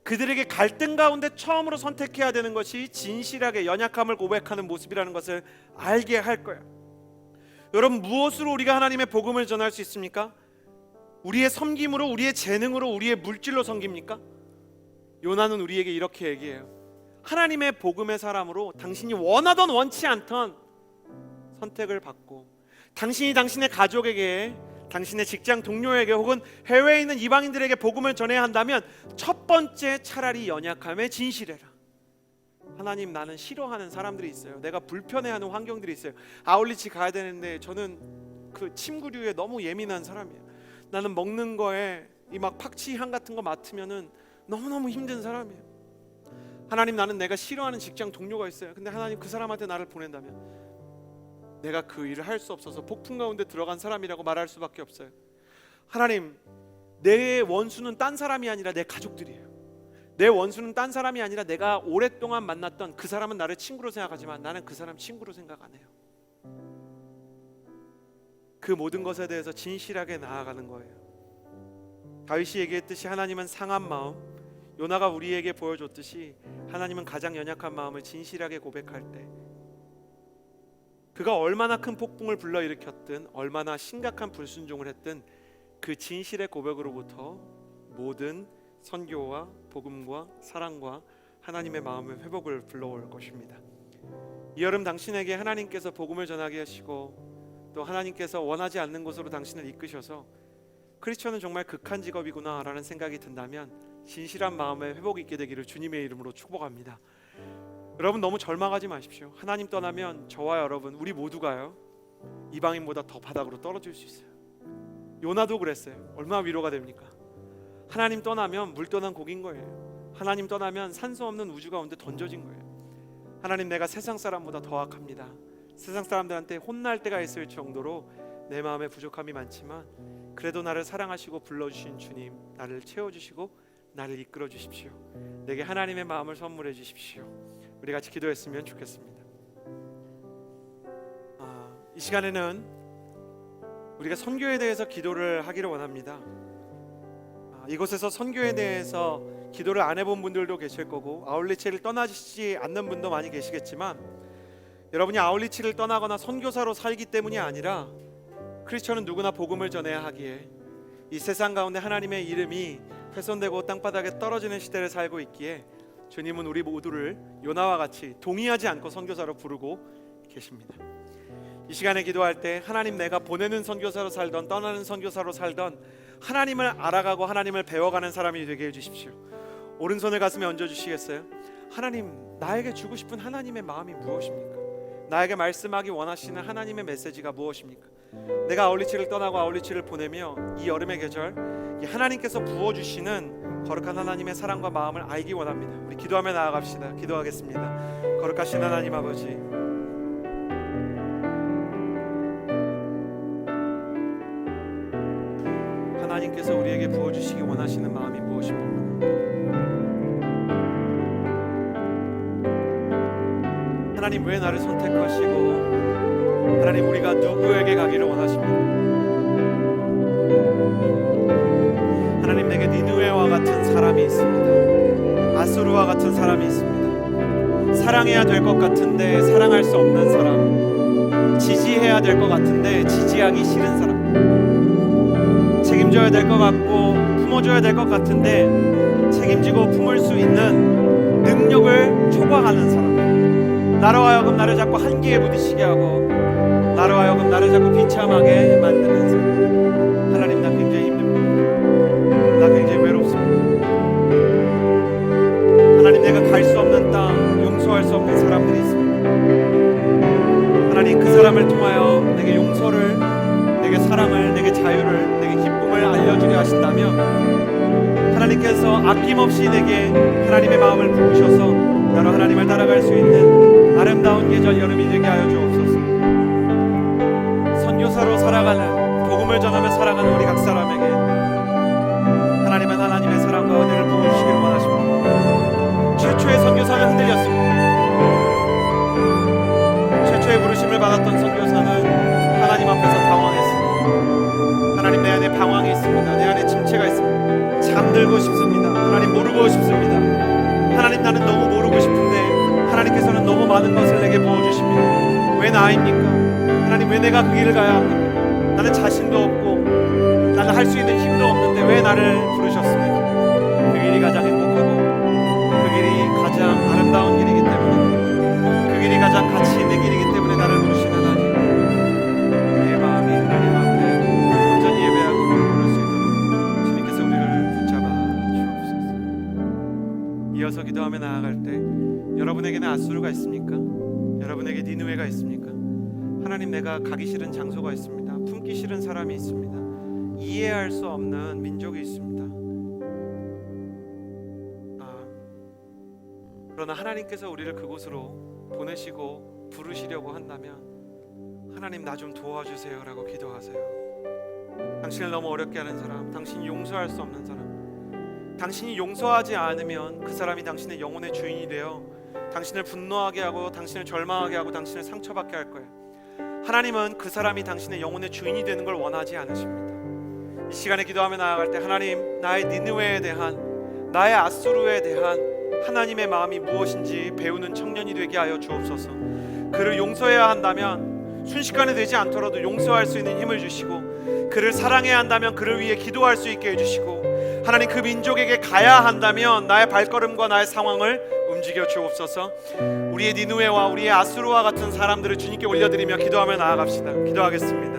A: 그들에게 갈등 가운데 처음으로 선택해야 되는 것이 진실하게 연약함을 고백하는 모습이라는 것을 알게 할 거야. 여러분, 무엇으로 우리가 하나님의 복음을 전할 수 있습니까? 우리의 섬김으로, 우리의 재능으로, 우리의 물질로 섬깁니까? 요나는 우리에게 이렇게 얘기해요. 하나님의 복음의 사람으로 당신이 원하던 원치 않던 선택을 받고, 당신이 당신의 가족에게, 당신의 직장 동료에게 혹은 해외에 있는 이방인들에게 복음을 전해야 한다면 첫 번째 차라리 연약함에 진실해라. 하나님, 나는 싫어하는 사람들이 있어요. 내가 불편해하는 환경들이 있어요. 아울리치 가야 되는데 저는 그 침구류에 너무 예민한 사람이에요. 나는 먹는 거에 이 막 팍치 향 같은 거 맡으면은 너무너무 힘든 사람이에요. 하나님, 나는 내가 싫어하는 직장 동료가 있어요. 근데 하나님, 그 사람한테 나를 보낸다면 내가 그 일을 할 수 없어서 폭풍 가운데 들어간 사람이라고 말할 수밖에 없어요. 하나님, 내 원수는 딴 사람이 아니라 내 가족들이에요. 내 원수는 딴 사람이 아니라 내가 오랫동안 만났던 그 사람은 나를 친구로 생각하지만 나는 그 사람 친구로 생각 안 해요. 그 모든 것에 대해서 진실하게 나아가는 거예요. 다윗이 얘기했듯이 하나님은 상한 마음, 요나가 우리에게 보여줬듯이 하나님은 가장 연약한 마음을 진실하게 고백할 때, 그가 얼마나 큰 폭풍을 불러일으켰든 얼마나 심각한 불순종을 했든 그 진실의 고백으로부터 모든 선교와 복음과 사랑과 하나님의 마음의 회복을 불러올 것입니다. 이 여름 당신에게 하나님께서 복음을 전하게 하시고 또 하나님께서 원하지 않는 곳으로 당신을 이끄셔서 크리스천은 정말 극한 직업이구나 라는 생각이 든다면 진실한 마음의 회복이 있게 되기를 주님의 이름으로 축복합니다. 여러분, 너무 절망하지 마십시오. 하나님 떠나면 저와 여러분, 우리 모두가요, 이방인보다 더 바닥으로 떨어질 수 있어요. 요나도 그랬어요. 얼마나 위로가 됩니까? 하나님 떠나면 물 떠난 고기인 거예요. 하나님 떠나면 산소 없는 우주 가운데 던져진 거예요. 하나님, 내가 세상 사람보다 더 악합니다. 세상 사람들한테 혼날 때가 있을 정도로 내 마음에 부족함이 많지만 그래도 나를 사랑하시고 불러주신 주님, 나를 채워주시고 나를 이끌어 주십시오. 내게 하나님의 마음을 선물해 주십시오. 우리 같이 기도했으면 좋겠습니다. 이 시간에는 우리가 선교에 대해서 기도를 하기를 원합니다. 이곳에서 선교에 대해서 기도를 안 해본 분들도 계실 거고 아울리치를 떠나지 않는 분도 많이 계시겠지만, 여러분이 아울리치를 떠나거나 선교사로 살기 때문이 아니라 크리스천은 누구나 복음을 전해야 하기에 이 세상 가운데 하나님의 이름이 훼손되고 땅바닥에 떨어지는 시대를 살고 있기에 주님은 우리 모두를 요나와 같이 동의하지 않고 선교사로 부르고 계십니다. 이 시간에 기도할 때 하나님, 내가 보내는 선교사로 살던 떠나는 선교사로 살던 하나님을 알아가고 하나님을 배워가는 사람이 되게 해주십시오. 오른손을 가슴에 얹어주시겠어요? 하나님, 나에게 주고 싶은 하나님의 마음이 무엇입니까? 나에게 말씀하기 원하시는 하나님의 메시지가 무엇입니까? 내가 아울리치를 떠나고 아울리치를 보내며 이 여름의 계절, 이 하나님께서 부어주시는 거룩한 하나님의 사랑과 마음을 알기 원합니다. 우리 기도하며 나아갑시다. 기도하겠습니다. 거룩하신 하나님 아버지, 하나님께서 우리에게 부어주시기 원하시는 마음이 무엇입니까? 하나님, 왜 나를 선택하시고 하나님, 우리가 누구에게 가기를 원하십니까? 하나님, 내게 니느웨와 같은 사람이 있습니다. 아수르와 같은 사람이 있습니다. 사랑해야 될 것 같은데 사랑할 수 없는 사람, 지지해야 될 것 같은데 지지하기 싫은 사람, 책임져야 될 것 같고 품어줘야 될 것 같은데 책임지고 품을 수 있는 능력을 초과하는 사람, 나로 하여금 나를 자꾸 한계에 부딪히게 하고 나로 하여금 나를 자꾸 비참하게 만드는 사람. 하나님, 나 굉장히 힘듭니다. 나 굉장히 외롭습니다. 하나님, 내가 갈 수 없는 땅, 용서할 수 없는 사람들이 있습니다. 하나님, 그 사람을 통하여 내게 용서를, 내게 사랑을, 내게 자유를, 내게 기쁨을 알려주려 하신다면 하나님께서 아낌없이 내게 하나님의 마음을 부으셔서 나로 하나님을 따라갈 수 있는 아름다운 계절 여름이 되게 하여 주옵소서. 선교사로 살아가는, 복음을 전하며 살아가는 우리 각 사람에게 하나님은 하나님의 사랑과 은혜를 부어주시기를 원하십니다. 최초의 선교사는 흔들렸습니다. 최초의 부르심을 받았던 선교사는 하나님 앞에서 당황했습니다. 하나님, 내 안에 방황이 있습니다. 내 안에 침체가 있습니다. 잠들고 싶습니다. 하나님, 모르고 싶습니다. 하나님, 나는 너무 모르고 싶은데 하나님께서는 너무 많은 것을 내게 부어주십니다. 왜 나입니까? 하나님, 왜 내가 그 길을 가야 합니까? 나는 자신도 없고 나는 할 수 있는 힘도 없는데 왜 나를 부르셨습니까? 그 길이 가장 행복하고 그 길이 가장 아름다운 길이기 때문에, 그 길이 가장 가치 있는 길이기 때문에 나를 부르신 하나님, 내 마음이 하나님 앞에 온전히 예배하고 부를 수 있도록 주님께서 우리를 붙잡아 주옵소서. 이어서 기도하며 나아갈 때 여러분에게는 아수르가 있습니까? 여러분에게 니느웨가 있습니까? 하나님, 내가 가기 싫은 장소가 있습니다. 품기 싫은 사람이 있습니다. 이해할 수 없는 민족이 있습니다. 그러나 하나님께서 우리를 그곳으로 보내시고 부르시려고 한다면 하나님, 나 좀 도와주세요 라고 기도하세요. 당신을 너무 어렵게 하는 사람, 당신이 용서할 수 없는 사람, 당신이 용서하지 않으면 그 사람이 당신의 영혼의 주인이 되어 당신을 분노하게 하고 당신을 절망하게 하고 당신을 상처받게 할 거예요. 하나님은 그 사람이 당신의 영혼의 주인이 되는 걸 원하지 않으십니다. 이 시간에 기도하며 나아갈 때 하나님, 나의 니느웨에 대한, 나의 아수르에 대한 하나님의 마음이 무엇인지 배우는 청년이 되게 하여 주옵소서. 그를 용서해야 한다면 순식간에 되지 않더라도 용서할 수 있는 힘을 주시고, 그를 사랑해야 한다면 그를 위해 기도할 수 있게 해주시고, 하나님, 그 민족에게 가야 한다면 나의 발걸음과 나의 상황을 움직여 주옵소서. 우리의 니느웨와 우리의 아수르와 같은 사람들을 주님께 올려드리며 기도하며 나아갑시다. 기도하겠습니다.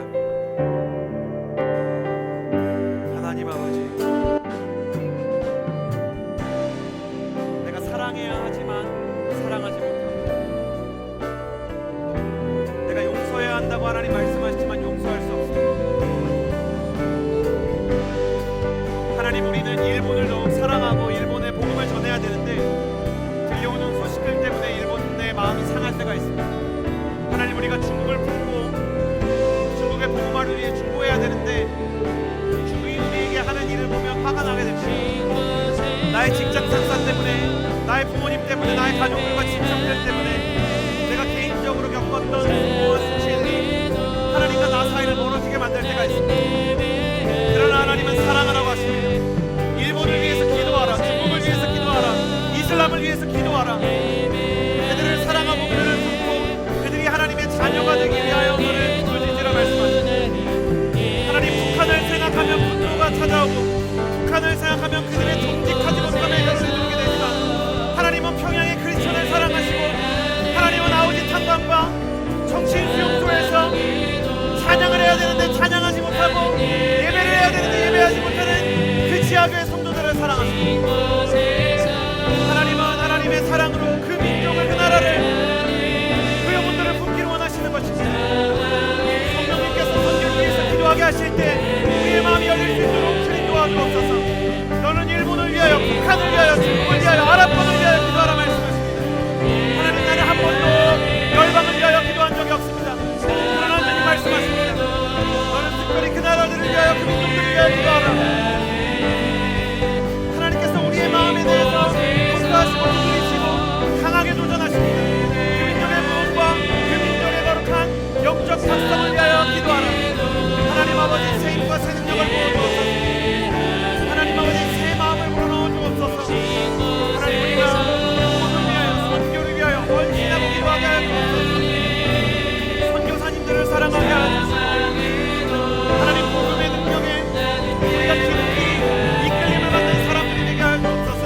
A: 하나님 아버지, 내가 사랑해야 하지만 사랑하지 못하고, 내가 용서해야 한다고 하나님 말씀하시지만 용서할 수 없습니다. 하나님, 우리는 일본을 더욱 사랑하고 일본의 복음을 전해야 되는데 들려오는 소식들 때문에 일본의 마음이 상할 때가 있습니다. 하나님, 우리가 중국을 품고 중국의 복음화를 위해 중보해야 되는데 중국이 우리에게 하는 일을 보면 화가 나게 됩니다. 나의 직장 상사 때문에, 나의 부모님 때문에, 나의 가족들과 친척들 때문에 내가 개인적으로 겪었던 수고와 수치들이 하나님과 나 사이를 멀어지게 만들 때가 있습니다. 그러나 하나님은 사랑하라고 하십니다. 일본을 위해서 기도하라, 중국을 위해서 북한을 생각하면 그들의 정직하지 못함에 혀를 누르게 되지만 하나님은 평양의 크리스천을 사랑하시고 하나님은 아우지 탄광과 정치인 수용소에서 찬양을 해야 되는데 찬양하지 못하고 예배를 해야 되는데 예배하지 못하는 그 지하교회 성도들을 사랑하시고 하나님은 하나님의 사랑으로 그 민족을 그 나라를 그 영혼들을 품기를 원하시는 것입니다. 성령님께서 선교를 위해서 기도하게 하실 때 우리의 마음이 열릴 수 있도록 주님 도와주옵소서. 너는 일본을 위하여 북한을 위하여 중국을 위하여 아랍권을 위하여 기도하라 말씀하십니다. 하나님 나는 한 번도 열방을 위하여 기도한 적이 없습니다. 그러나 하나님 말씀하십니다. 너는 특별히 그 나라들을 위하여 그 민족들을 위하여 기도하라. 하나님께서 우리의 마음에 대해서 독하시고 두드리시고 강하게 도전하십니다. 그 민족의 무언과 그 민족의 거룩한 영적 각성을 위하여 기도하라. 하나님 아버지 새 힘과 새 능력을 부어주옵소서. 하나님 아버지 새 마음을 불어넣어 주옵소서. 하나님 우리가 복음을 위하여 선교를 위하여 헌신하고 기도하게 하여 주옵소서. 선교사님들을 사랑하게 하여 주옵소서. 하나님 복음의 능력에 우리가 깊이 이끌림을 받는 사람들이 되게 하여 주옵소서.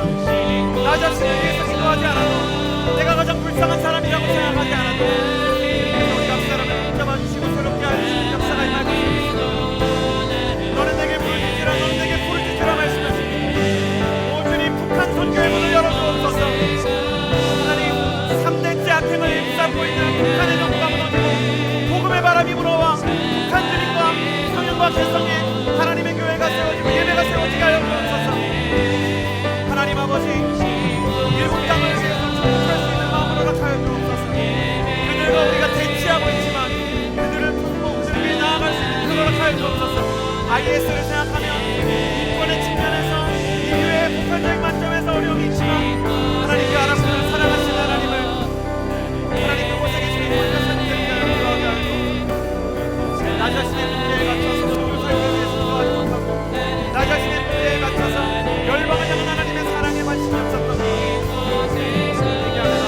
A: 나 자신을 위해서 기도하지 않아도 내가 가장 불쌍한 사람이라고 생각하지 않아도 우리 앞 사람을 붙잡아 주시고 새롭게 하시는 역사가 임하겠습니다. 너는 내게 불을 주시라 너는 내게 불을 주시라 말씀하십니다. 오 주님 북한 선교의 문을 열어주옵소서. 하나님 3대째 악행을 일삼고 있는 북한의 정부가 무너지고 복음의 바람이 불어와 북한 주민과 성령과 개성에 하나님의 교회가 세워지고 예배가 세워지게 하여 주옵소서. 하나님 아버지 일본 땅을 위해서 축복할 수 있는 마음으로 허락하여 주옵소서. 그들과 우리가 대치하고 있지만 그들을 품고 그들을 위해 나아갈 수 있는 그걸 허락하여 주옵소서. IS를 생각하면 인권의 측면에서 인류의 폭발적인 관점에서 어려움이 있지만 하나님 그 아랍들을 사랑하시는 하나님을 하나님 그곳에 계시는 모든 사람들을 기도하게 하여 주옵소서. 나 자신의 문제에 갇혀서 선교사를 위해서 기도하지 못하고 나 자신의 문제에 갇혀서 열방을 향한 하나님의 사랑에 관심이 없었던 것 되게 하여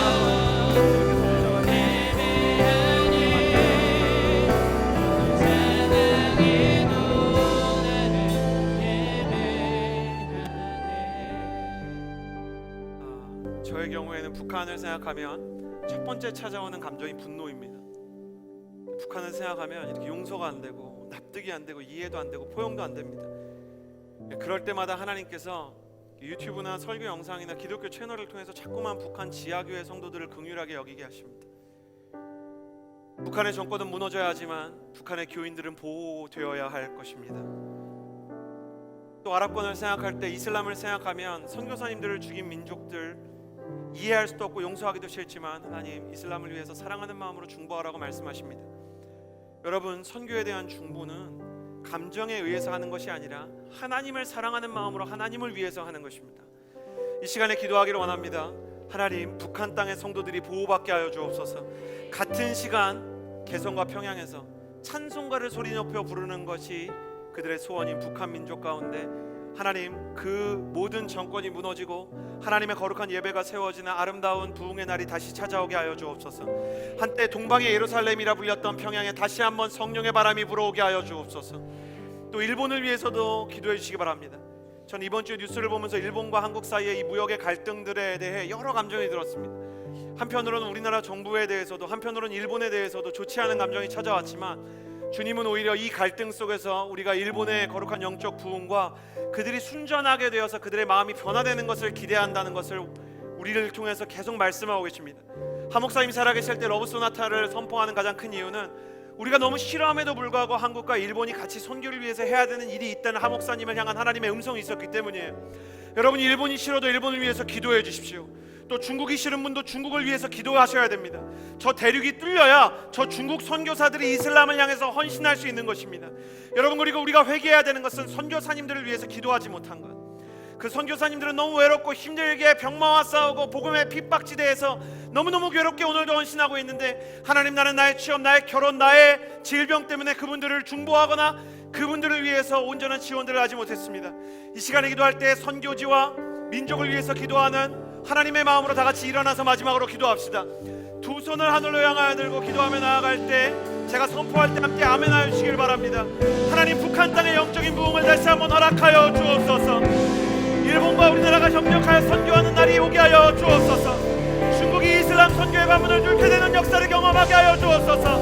A: 저의 경우에는 북한을 생각하면 첫 번째 찾아오는 감정이 분노입니다. 북한을 생각하면 이렇게 용서가 안 되고 납득이 안 되고 이해도 안 되고 포용도 안 됩니다. 그럴 때마다 하나님께서 유튜브나 설교 영상이나 기독교 채널을 통해서 자꾸만 북한 지하교회 성도들을 긍휼하게 여기게 하십니다. 북한의 정권은 무너져야 하지만 북한의 교인들은 보호되어야 할 것입니다. 또 아랍권을 생각할 때 이슬람을 생각하면 선교사님들을 죽인 민족들 이해할 수도 없고 용서하기도 싫지만 하나님 이슬람을 위해서 사랑하는 마음으로 중보하라고 말씀하십니다. 여러분 선교에 대한 중보는 감정에 의해서 하는 것이 아니라 하나님을 사랑하는 마음으로 하나님을 위해서 하는 것입니다. 이 시간에 기도하기를 원합니다. 하나님 북한 땅의 성도들이 보호받게 하여 주옵소서. 같은 시간 개성과 평양에서 찬송가를 소리 높여 부르는 것이 그들의 소원인 북한 민족 가운데 하나님 그 모든 정권이 무너지고 하나님의 거룩한 예배가 세워지는 아름다운 부흥의 날이 다시 찾아오게 하여 주옵소서. 한때 동방의 예루살렘이라 불렸던 평양에 다시 한번 성령의 바람이 불어오게 하여 주옵소서. 또 일본을 위해서도 기도해 주시기 바랍니다. 전 이번 주 뉴스를 보면서 일본과 한국 사이의 이 무역의 갈등들에 대해 여러 감정이 들었습니다. 한편으로는 우리나라 정부에 대해서도 한편으로는 일본에 대해서도 좋지 않은 감정이 찾아왔지만 주님은 오히려 이 갈등 속에서 우리가 일본의 거룩한 영적 부흥과 그들이 순전하게 되어서 그들의 마음이 변화되는 것을 기대한다는 것을 우리를 통해서 계속 말씀하고 계십니다. 한 목사님이 살아계실 때 러브 소나타를 선포하는 가장 큰 이유는 우리가 너무 싫어함에도 불구하고 한국과 일본이 같이 선교를 위해서 해야 되는 일이 있다는 한 목사님을 향한 하나님의 음성이 있었기 때문이에요. 여러분 일본이 싫어도 일본을 위해서 기도해 주십시오. 또 중국이 싫은 분도 중국을 위해서 기도하셔야 됩니다. 저 대륙이 뚫려야 저 중국 선교사들이 이슬람을 향해서 헌신할 수 있는 것입니다. 여러분 그리고 우리가 회개해야 되는 것은 선교사님들을 위해서 기도하지 못한 것. 그 선교사님들은 너무 외롭고 힘들게 병마와 싸우고 복음의 핍박지대에서 너무너무 괴롭게 오늘도 헌신하고 있는데 하나님 나는 나의 취업, 나의 결혼, 나의 질병 때문에 그분들을 중보하거나 그분들을 위해서 온전한 지원들을 하지 못했습니다. 이 시간에 기도할 때 선교지와 민족을 위해서 기도하는 하나님의 마음으로 다 같이 일어나서 마지막으로 기도합시다. 두 손을 하늘로 향하여 들고 기도하며 나아갈 때 제가 선포할 때 함께 아멘 하여 주시길 바랍니다. 하나님 하나님 북한 땅의 영적인 부흥을 다시 한번 허락하여 주옵소서. 일본과 우리나라가 협력하여 선교하는 날이 오게 하여 주옵소서. 중국이 이슬람 선교의 가문을 뚫게 되는 역사를 경험하게 하여 주옵소서.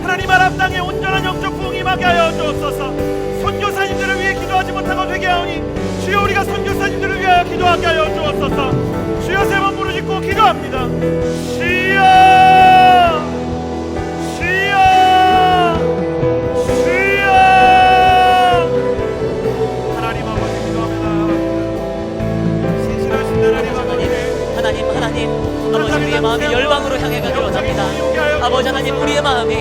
A: 하나님 아랍 땅에 온전한 영적 부흥이 임하게 하여 주옵소서. 선교사님들을 위해 기도하지 못하고 되게 하오니 주여 우리가 선교사님들을 위하여 기도하게 하여 주옵소서. 주여 세 번 부르짖고 기도합니다. 주여 주여 주여. 하나님 아버지 기도합니다. 신실하신 하나님 아버지,
B: 하나님 아버지 우리의 마음이 열방으로 향해 가기를 원합니다. 아버지 하나님 우리의 마음이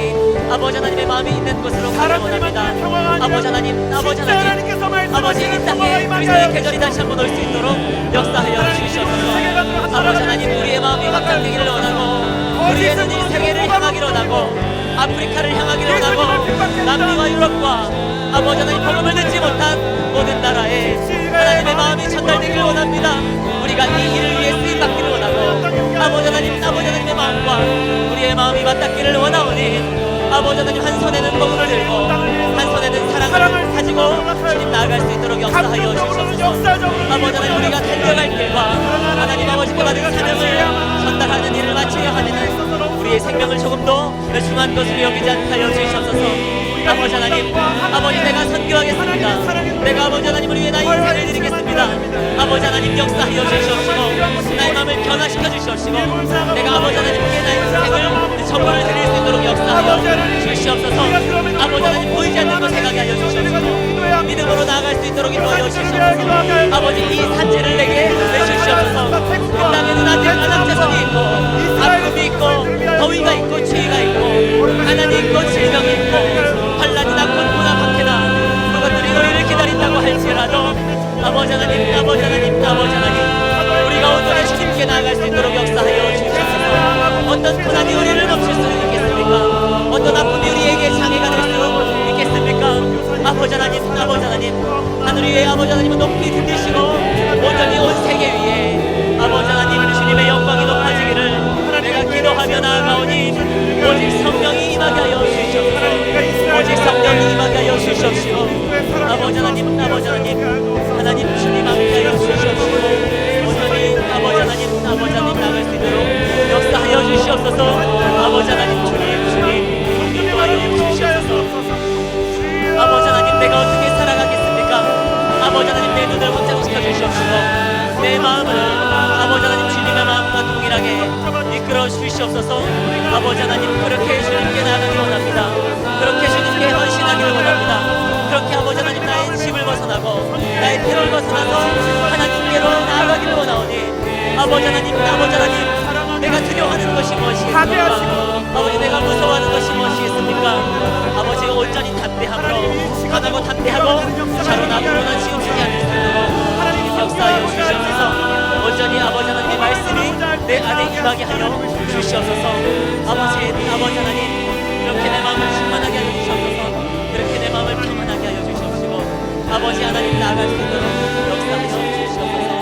B: 아버지 하나님의 마음이 있는 곳으로 가기를 원합니다. 아버지 하나님 아버지 이 땅에 그리스도의 계절이 다시 한번 올 수 있도록 역사하여 주시옵소서. 아버지 하나님 우리의 마음이 확장되기를 원하고 우리의 눈이 세계를 향하기를 원하고 아프리카를 향하기를 원하고 남미와 유럽과 아버지 하나님 복음을 듣지 못한 모든 나라에 하나님의 마음이 전달되기를 원합니다. 우리가 이 일을 위해 쓰임받기를 원하고 아버지 하나님의 마음과 우리의 마음이 맞닿기를 원하오니 아버지 하나님 한 손에는 복음을 들고 한 손에는 사랑을 가지고 주님 나아갈 수 있도록 역사하여 주시옵소서. 아버지 하나님 우리가 달려갈 길과 하나님 아버지께 받은 사명을 전달하는 일을 마치려 하는 우리의 생명을 조금도 중한 것으로 여기지 않게 하여 주시옵소서. 아버지 하나님 아버지 내가 선교하겠습니다. 내가 아버지 하나님을 위해 나의 인생을 드리겠습니다. 아버지 하나님 역사하여 주시옵시고 나의 마음을 변화시켜 주시옵시고 내가 아버지 하나님께 나의 인생을 전부를 드릴 수 있도록 역사하여 주시옵소서. 아버지 하나님 보이지 않는 곳에 가게 하여 주시옵시고 믿음으로 나아갈 수 있도록 인도하여 주시옵소서. 아버지 이 산지를 내게 내주시옵소서. 그 땅에는 아직 안악자성이 있고 아픔이 있고 더위가 있고 추위가 있고 가난이 있고 질병이 있고 환란이나 곤고나 박해나 그것들이 우리를 기다린다고 할지라도 아버지 하나님 아버지 하나님 아버지 하나님 우리가 온전히 주님께 나아갈 수 있도록 역사하여 주시옵소서. 어떤 고난이 우리를 멈출 수 있겠습니까? 어떤 아픔이 우리에게 장애가 될 수 있겠습니까? 아버지 하나님 하늘 위에 아버지 하나님은 높이 들리시고 온전히 온 세계 위에 아버지 하나님 주님의 영광이 높아지기를 내가 기도하며 나아가오니 오직 성령이 임하게 하여 주시옵소서. 오직 성령이 임하게 하여 주시옵시고 아버지 하나님 하나님 주님 함께 하여 주시옵시고 온전히 아버지 하나님 나갈 수 있도록 역사하여 주시옵소서. 아버지 하나님 주님 인도하여 주시옵소서. 아버지 하나님 내가 어떻게 살아가겠습니까? 아버지 하나님 내 눈을 확장시켜 주시옵시고 내 마음을 아버지 하나님 주님의 마음과 동일하게 이끌어 주시옵소서. 아버지 하나님 그렇게 주님께 나아가기 원합니다. 그렇게 주님께 헌신하기를 원합니다. 그렇게 아버지 하나님 나의 집을 벗어나고 나의 태를 벗어나서 하나님께로 나아가기를 원하오니 아버지 하나님 내가 두려워하는 것이 무엇이겠습니까? 아버지 내가 무서워하는 것이 무엇이겠습니까? 아버지가 온전히 담대함으로 강하고 담대하고 자로나 불어나 지금쓰지 않을 수 있도록 하나님 역사하여 주시옵소서. 온전히 아버지 하나님의 말씀이 내 안에 임하게 하여 주시옵소서. 아버지 하나님 이렇게 내 마음을 충만하게 하여 주시옵소서. 그렇게 내 마음을 평안하게 하여 주시옵시고 아버지 하나님 나아갈 수 있도록 역사하여 주시옵소서.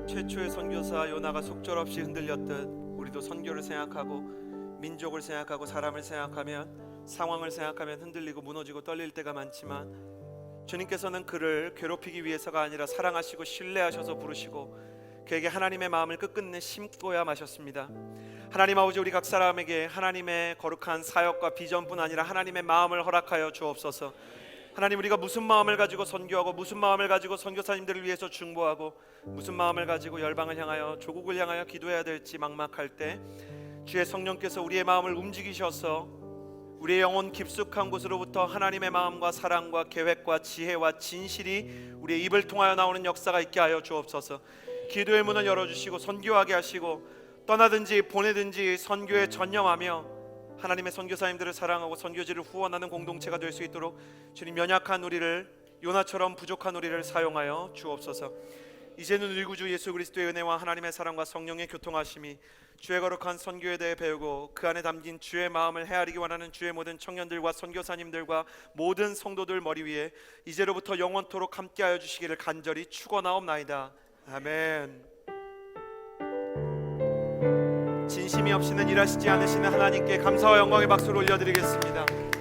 A: 최초의 선교사 요나가 속절없이 흔들렸듯 우리도 선교를 생각하고 민족을 생각하고 사람을 생각하면 상황을 생각하면 흔들리고 무너지고 떨릴 때가 많지만 주님께서는 그를 괴롭히기 위해서가 아니라 사랑하시고 신뢰하셔서 부르시고 그에게 하나님의 마음을 끝끝내 심고야 마셨습니다. 하나님 아버지 우리 각 사람에게 하나님의 거룩한 사역과 비전뿐 아니라 하나님의 마음을 허락하여 주옵소서. 하나님 우리가 무슨 마음을 가지고 선교하고 무슨 마음을 가지고 선교사님들을 위해서 중보하고 무슨 마음을 가지고 열방을 향하여 조국을 향하여 기도해야 될지 막막할 때 주의 성령께서 우리의 마음을 움직이셔서 우리의 영혼 깊숙한 곳으로부터 하나님의 마음과 사랑과 계획과 지혜와 진실이 우리의 입을 통하여 나오는 역사가 있게 하여 주옵소서. 기도의 문을 열어주시고 선교하게 하시고 떠나든지 보내든지 선교에 전념하며 하나님의 선교사님들을 사랑하고 선교지를 후원하는 공동체가 될 수 있도록 주님 연약한 우리를 요나처럼 부족한 우리를 사용하여 주옵소서. 이제는 우리 구주 예수 그리스도의 은혜와 하나님의 사랑과 성령의 교통하심이 주의 거룩한 선교에 대해 배우고 그 안에 담긴 주의 마음을 헤아리기 원하는 주의 모든 청년들과 선교사님들과 모든 성도들 머리 위에 이제로부터 영원토록 함께하여 주시기를 간절히 축원하옵나이다. 아멘. 하심이 없이는 일하시지 않으시는 하나님께 감사와 영광의 박수를 올려드리겠습니다.